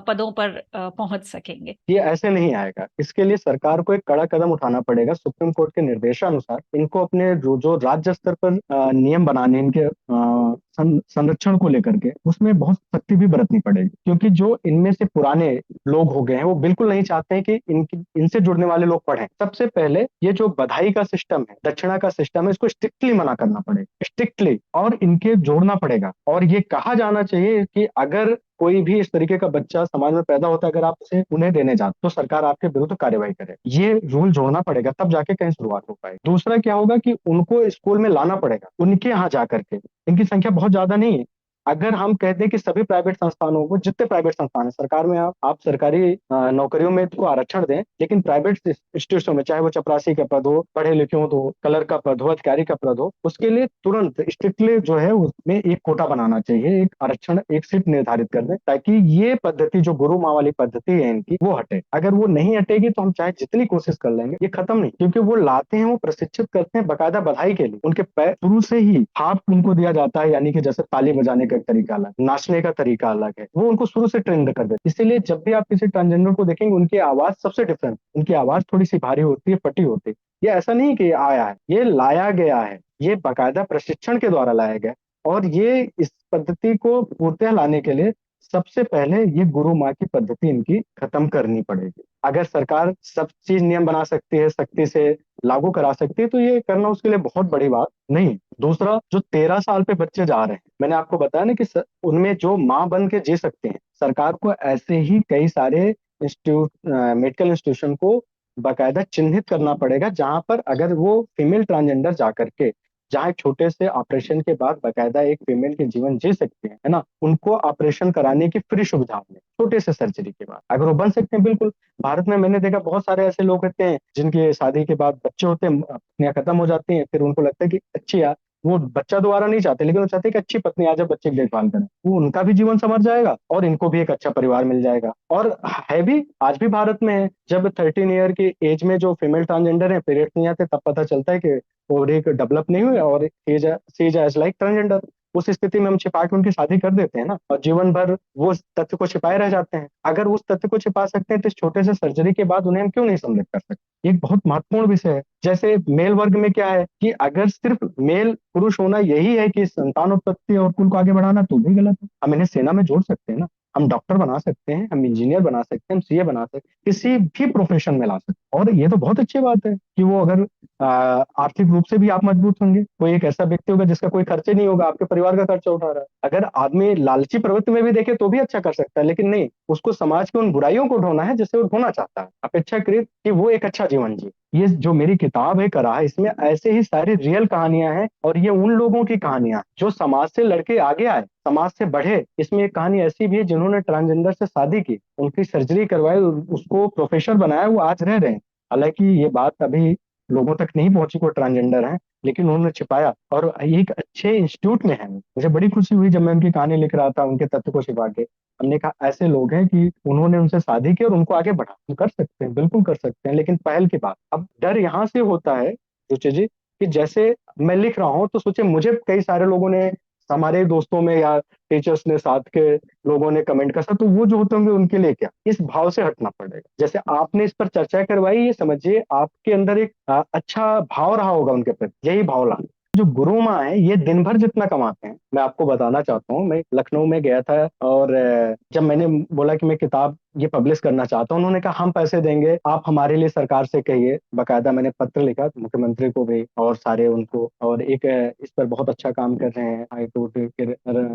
पदों पर पहुंच सकेंगे। ये ऐसे नहीं आएगा, इसके लिए सरकार को एक कड़ा कदम उठाना पड़ेगा। सुप्रीम कोर्ट के निर्देशानुसार इनको अपने जो जो राज्य स्तर पर नियम बनाने, इनके संरक्षण को लेकर के उसमें बहुत सख्ती भी बरतनी पड़ेगी, क्योंकि जो इनमें से पुराने लोग हो गए हैं वो बिल्कुल नहीं चाहते हैं कि इनसे जुड़ने वाले लोग पढ़ें। सबसे पहले ये जो बधाई का सिस्टम है, दक्षिणा का सिस्टम है, इसको स्ट्रिक्टली मना करना पड़ेगा, स्ट्रिक्टली, और इनके जोड़ना पड़ेगा। और ये कहा जाना चाहिए कि अगर कोई भी इस तरीके का बच्चा समाज में पैदा होता है, अगर आप उसे उन्हें देने जाते तो सरकार आपके विरुद्ध कार्यवाही करे। ये रूल जोड़ना पड़ेगा, तब जाके कहीं शुरुआत हो पाएगी। दूसरा क्या होगा कि उनको स्कूल में लाना पड़ेगा, उनके यहाँ जाकर के। इनकी संख्या बहुत ज्यादा नहीं है। अगर हम कहते हैं कि सभी प्राइवेट संस्थानों को, जितने प्राइवेट संस्थान है सरकार में, आप सरकारी नौकरियों में को आरक्षण दें, लेकिन प्राइवेट इंस्टीट्यूशन में, चाहे वो चपरासी का पद हो, पढ़े लिखे हो तो कलर का पद हो, अधिकारी का पद हो, उसके लिए तुरंत स्ट्रिक्टली जो है उसमें एक कोटा बनाना चाहिए, एक आरक्षण, एक सीट निर्धारित कर दें, ताकि ये पद्धति जो गुरु माँ वाली पद्धति है इनकी, वो हटे। अगर वो नहीं हटेगी तो हम चाहे जितनी कोशिश कर लेंगे ये खत्म नहीं, क्योंकि वो लाते हैं, वो प्रशिक्षित करते हैं बकायदा बधाई के लिए। उनके शुरू से ही हाथ उनको दिया जाता है, यानी कि जैसे ताली बजाने का तरीका अलग, नाचने का तरीका अलग है, वो उनको शुरू से ट्रेंड कर देते। इसीलिए जब भी आप किसी ट्रांसजेंडर को देखेंगे, उनकी आवाज सबसे डिफरेंट, उनकी आवाज थोड़ी सी भारी होती है, फटी होती है। ये ऐसा नहीं कि ये आया है, ये लाया गया है, ये बाकायदा प्रशिक्षण के द्वारा लाया गया। और ये इस पद्धति को पूर्णतः लाने के लिए सबसे पहले ये गुरु माँ की पद्धति इनकी खत्म करनी पड़ेगी। अगर सरकार सब चीज नियम बना सकती है, सख्ती से लागू करा सकती है, तो ये करना उसके लिए बहुत बड़ी बात नहीं। दूसरा, जो 13 साल पे बच्चे जा रहे हैं, मैंने आपको बताया ना कि उनमें जो माँ बन के जी सकते हैं, सरकार को ऐसे ही कई सारे मेडिकल इंस्टीट्यूशन को बाकायदा चिन्हित करना पड़ेगा, जहां पर अगर वो फीमेल ट्रांसजेंडर जाकर के, जहाँ एक छोटे से ऑपरेशन के बाद बाकायदा एक फीमेल के जीवन जी सकते हैं, है ना, उनको ऑपरेशन कराने की फ्री सुविधा है, छोटे से सर्जरी के बाद अगर वो बन सकते हैं। बिल्कुल, भारत में मैंने देखा बहुत सारे ऐसे लोग होते हैं जिनके शादी के बाद बच्चे होते हैं, अपनियां खत्म हो जाती हैं, फिर उनको लगता है कि अच्छी यार वो बच्चा दोबारा नहीं चाहते, लेकिन वो चाहते हैं कि अच्छी पत्नी आ जाए, बच्चे की देखभाल करें, वो उनका भी जीवन संवर जाएगा और इनको भी एक अच्छा परिवार मिल जाएगा। और है भी, आज भी भारत में है, जब 13 ईयर की एज में जो फीमेल ट्रांसजेंडर है पीरियड्स नहीं आते, तब पता चलता है कि ओवरी डेवलप नहीं हुए और as as as like transgender. उस स्थिति में हम छिपा के उनकी शादी कर देते हैं ना, और जीवन भर वो उस तथ्य को छिपाए रह जाते हैं। अगर उस तथ्य को छिपा सकते हैं तो इस छोटे से सर्जरी के बाद उन्हें हम क्यों नहीं सम्मिलित कर सकते? ये एक बहुत महत्वपूर्ण विषय है। जैसे मेल वर्ग में क्या है कि अगर सिर्फ मेल पुरुष होना यही है कि संतान उत्पत्ति और कुल को आगे बढ़ाना, तो भी गलत है। हम इन्हें सेना में जोड़ सकते हैं ना, हम डॉक्टर बना सकते हैं, हम इंजीनियर बना सकते हैं, हम सीए बना सकते हैं, किसी भी प्रोफेशन में ला सकते हैं। और ये तो बहुत अच्छी बात है कि वो अगर आर्थिक रूप से भी आप मजबूत होंगे, कोई एक ऐसा व्यक्ति होगा जिसका कोई खर्चे नहीं होगा, आपके परिवार का खर्चा उठा रहा है। अगर आदमी लालची प्रवृत्ति में भी देखे तो भी अच्छा कर सकता है, लेकिन नहीं, उसको समाज की उन बुराइयों को ढोना है जिससे वो ढोना चाहता है, अपेक्षाकृत कि वो एक अच्छा जीवन जिए। ये जो मेरी किताब है करा, इसमें ऐसे ही सारी रियल कहानियां हैं, और ये उन लोगों की कहानियां जो समाज से लड़के आगे आए, समाज से बढ़े। इसमें एक कहानी ऐसी भी है जिन्होंने ट्रांसजेंडर से शादी की, उनकी सर्जरी करवाई, उसको प्रोफेसर बनाया, वो आज रह रहे हैं। हालांकि ये बात अभी लोगों तक नहीं पहुंची को ट्रांसजेंडर है, लेकिन उन्होंने छिपाया और एक अच्छे इंस्टीट्यूट में है। मुझे बड़ी खुशी हुई जब मैं उनकी कहानी लिख रहा था, उनके तथ्य को छिपा के। हमने कहा ऐसे लोग हैं कि उन्होंने उनसे शादी की और उनको आगे बढ़ा। हम कर सकते हैं, बिल्कुल कर सकते हैं, लेकिन पहल की बात। अब डर यहाँ से होता है रुचि जी, कि जैसे मैं लिख रहा हूँ तो सोचे मुझे कई सारे लोगों ने, हमारे दोस्तों में या टीचर्स ने, साथ के लोगों ने कमेंट कर, तो वो जो होते होंगे उनके लिए क्या, इस भाव से हटना पड़ेगा। जैसे आपने इस पर चर्चा करवाई, ये समझिए आपके अंदर एक अच्छा भाव रहा होगा उनके प्रति, यही भाव ला। जो गुरु माँ है ये दिन भर जितना कमाते हैं, मैं आपको बताना चाहता हूँ। मैं लखनऊ में गया था और जब मैंने बोला कि मैं किताब ये पब्लिश करना चाहता हूँ, उन्होंने कहा हम पैसे देंगे, आप हमारे लिए सरकार से कहिए। बकायदा मैंने पत्र लिखा मुख्यमंत्री को भी और सारे उनको, और एक इस पर बहुत अच्छा काम कर रहे हैं हाई कोर्ट के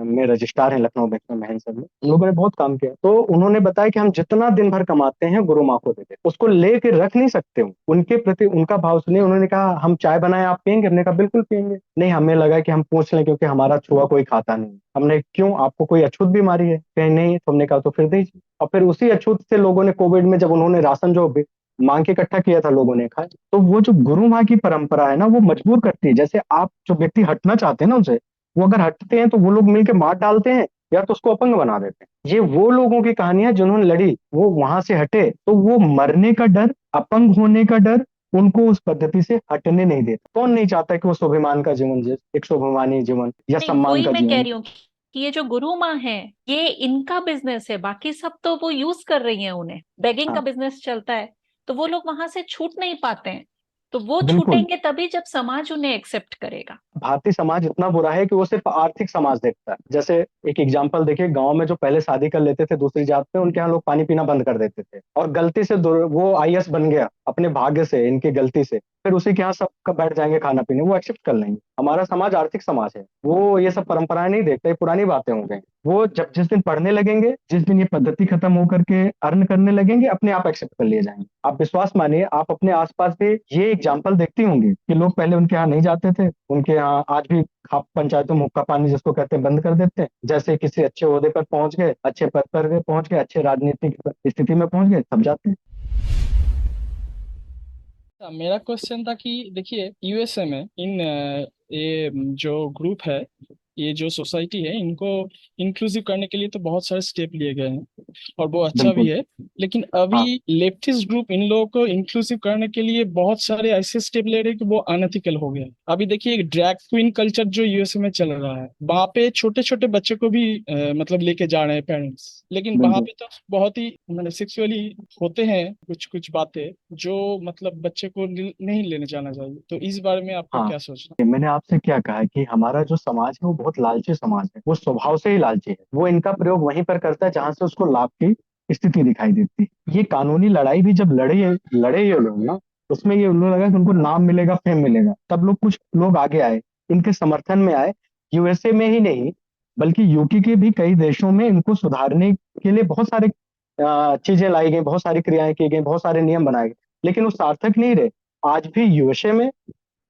में रजिस्ट्रार हैं लखनऊ में, महन सर में, उन लोगों ने बहुत काम किया। तो उन्होंने बताया कि हम जितना दिन भर कमाते हैं गुरु माँ को देते, उसको लेके रख नहीं सकते हो। उनके प्रति उनका भाव सुनिए। उन्होंने कहा हम चाय बनाए आप पियेंगे? हमने कहा बिल्कुल पियेंगे। नहीं, हमें लगा कि हम पूछ लें क्योंकि हमारा छुआ कोई खाता नहीं। हमने क्यों, आपको कोई अछूत बीमारी है? कहीं नहीं। तो हमने कहा तो फिर दीजिए। और फिर उसी अछूत से लोगों ने कोविड में जब उन्होंने राशन जो मांग के इकट्ठा किया था, लोगों ने खाया। तो वो जो गुरु माँ की परंपरा है ना, वो मजबूर करती है। जैसे आप जो व्यक्ति हटना चाहते हैं ना उनसे, वो अगर हटते हैं तो वो लोग मिलकर मार डालते हैं या तो उसको अपंग बना देते हैं। ये वो लोगों की कहानियां जिन्होंने लड़ी, वो वहां से हटे, तो वो मरने का डर, अपंग होने का डर उनको उस पद्धति से हटने नहीं देता। कौन नहीं चाहता कि वो स्वाभिमान का जीवन जिए, एक स्वाभिमानी जीवन या नहीं, सम्मान वही का मैं कह जीवन। रही हूँ कि ये जो गुरु माँ है, ये इनका बिजनेस है, बाकी सब तो वो यूज कर रही हैं, उन्हें बेगिंग का हाँ, बिजनेस चलता है, तो वो लोग वहां से छूट नहीं पाते हैं। तो वो बिल्कुल। छूटेंगे तभी जब समाज उन्हें एक्सेप्ट करेगा। भारतीय समाज इतना बुरा है कि वो सिर्फ आर्थिक समाज देखता है। जैसे एक एग्जांपल देखिए, गांव में जो पहले शादी कर लेते थे दूसरी जात में, उनके यहाँ लोग पानी पीना बंद कर देते थे, और गलती से वो आईएएस बन गया अपने भाग्य से, इनकी गलती से, फिर उसी के यहाँ सब बैठ जाएंगे खाना पीने, वो एक्सेप्ट कर लेंगे। हमारा समाज आर्थिक समाज है, वो ये सब परंपराएं नहीं देखते, पुरानी बातें हो गई। वो जब जिस दिन पढ़ने लगेंगे, जिस दिन ये पद्धति खत्म होकर के अर्न करने लगेंगे, अपने आप एक्सेप्ट कर लिए जाएंगे। आप विश्वास मानिए, आप अपने आसपास भी ये एग्जाम्पल देखती होंगी कि लोग पहले उनके यहाँ नहीं जाते थे, उनके यहाँ आज भी पंचायतों में हुक्का पानी जिसको कहते हैं बंद कर देते हैं। जैसे किसी अच्छे ओहदे पर पहुंच गए, अच्छे पद पर पहुंच गए, अच्छे राजनीतिक स्थिति में पहुंच गए, सब जाते हैं। मेरा क्वेश्चन था कि देखिए यूएसए में ये जो ग्रुप है, ये जो सोसाइटी है, इनको इंक्लूसिव करने के लिए तो बहुत सारे स्टेप लिए गए हैं और वो अच्छा भी बिल्कुल। है। लेकिन हाँ। अभी लेफ्टिस्ट ग्रुप इन लोगों को इंक्लूसिव करने के लिए बहुत सारे ऐसे स्टेप ले रहे हैं कि वो अनएथिकल हो गया। अभी देखिए ड्रैग क्वीन कल्चर जो यूएसए में चल रहा है, वहां पे छोटे छोटे बच्चे को भी मतलब लेके जा रहे हैं पेरेंट्स, लेकिन वहां बिल्कुल। पे तो बहुत ही मतलब सेक्सुअली होते हैं कुछ कुछ बातें जो मतलब बच्चे को नहीं लेने जाना चाहिए। तो इस बारे में आपका हाँ, क्या सोचना? ये मैंने आपसे क्या कहा है कि हमारा जो समाज है वो बहुत लालची समाज है, वो स्वभाव से ही लालची है। वो इनका प्रयोग वहीं पर करता है जहां से उसको लाभ की स्थिति दिखाई देती है। ये कानूनी लड़ाई भी जब लड़े ये लोग ना, उसमें ये उन्होंने लगा कि उनको नाम मिलेगा, फेम मिलेगा, तब लोग, कुछ लोग आगे आए, इनके समर्थन में आए। यूएसए में ही नहीं, बल्कि यूके के भी कई देशों में इनको सुधारने के लिए बहुत सारे चीजें लाई गई, बहुत सारी क्रियाएं की गई, बहुत सारे नियम बनाए गए, लेकिन वो सार्थक नहीं रहे। आज भी यूएसए में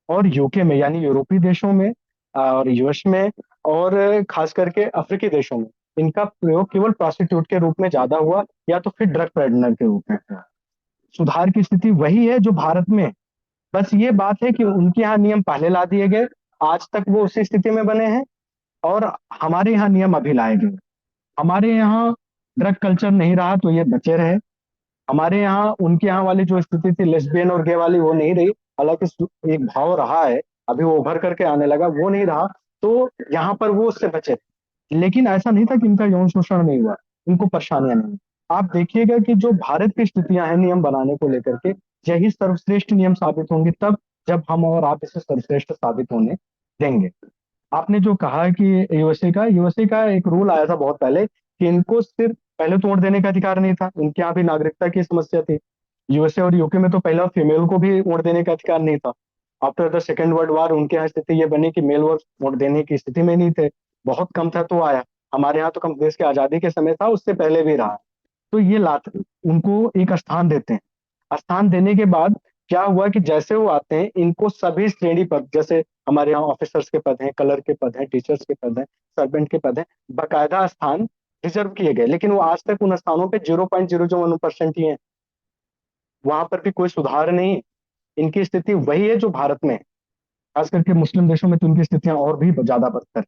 और यूके में, यानी यूरोपीय देशों में और यूएस में, और खास करके अफ्रीकी देशों में, इनका प्रयोग केवल प्रोस्टिट्यूट के रूप में ज्यादा हुआ, या तो फिर ड्रग पेडलर के रूप में। सुधार की स्थिति वही है जो भारत में है। बस ये बात है कि उनके यहाँ नियम पहले ला दिए गए, आज तक वो उसी स्थिति में बने हैं। और हमारे यहाँ नियम अभी लाए गए। हमारे यहाँ ड्रग कल्चर नहीं रहा तो ये बचे रहे। हमारे यहाँ उनके यहाँ वाली जो स्थिति थी लेस्बियन और गे वाली, वो नहीं रही। हालांकि एक भाव रहा है, अभी वो उभर करके आने लगा, वो नहीं रहा। तो यहाँ पर वो उससे बचे। लेकिन ऐसा नहीं था कि इनका यौन शोषण नहीं हुआ, इनको परेशानियां नहीं हुई। आप देखिएगा कि जो भारत की स्थितियां हैं नियम बनाने को लेकर के, यही सर्वश्रेष्ठ नियम साबित होंगे तब, जब हम और आप इसे सर्वश्रेष्ठ साबित होने देंगे। आपने जो कहा कि यूएसए का एक रूल आया था बहुत पहले कि इनको सिर्फ पहले तो वोट देने का अधिकार नहीं था, इनके यहाँ भी नागरिकता की समस्या थी। यूएसए और यूके में तो पहला फीमेल को भी वोट देने का अधिकार नहीं था। After the second world war उनके यहाँ स्थिति ये बनी कि मेल वोट देने की स्थिति में नहीं थे, बहुत कम था तो आया। हमारे यहाँ तो कम, देश की आजादी के समय था, उससे पहले भी रहा। तो ये लात उनको एक स्थान देते हैं। स्थान देने के बाद क्या हुआ कि जैसे वो आते हैं, इनको सभी श्रेणी पद, जैसे हमारे यहाँ ऑफिसर्स के पद हैं, कलर के पद हैं, टीचर्स के पद हैं, सर्वेंट के पद हैं, बाकायदा स्थान रिजर्व किए गए। लेकिन वो आज तक उन स्थानों पे 0.001% ही है। वहां पर भी कोई सुधार नहीं। इनकी स्थिति वही है जो भारत में है। खास करके मुस्लिम देशों में तो इनकी स्थितियां और भी ज्यादा बदतर है।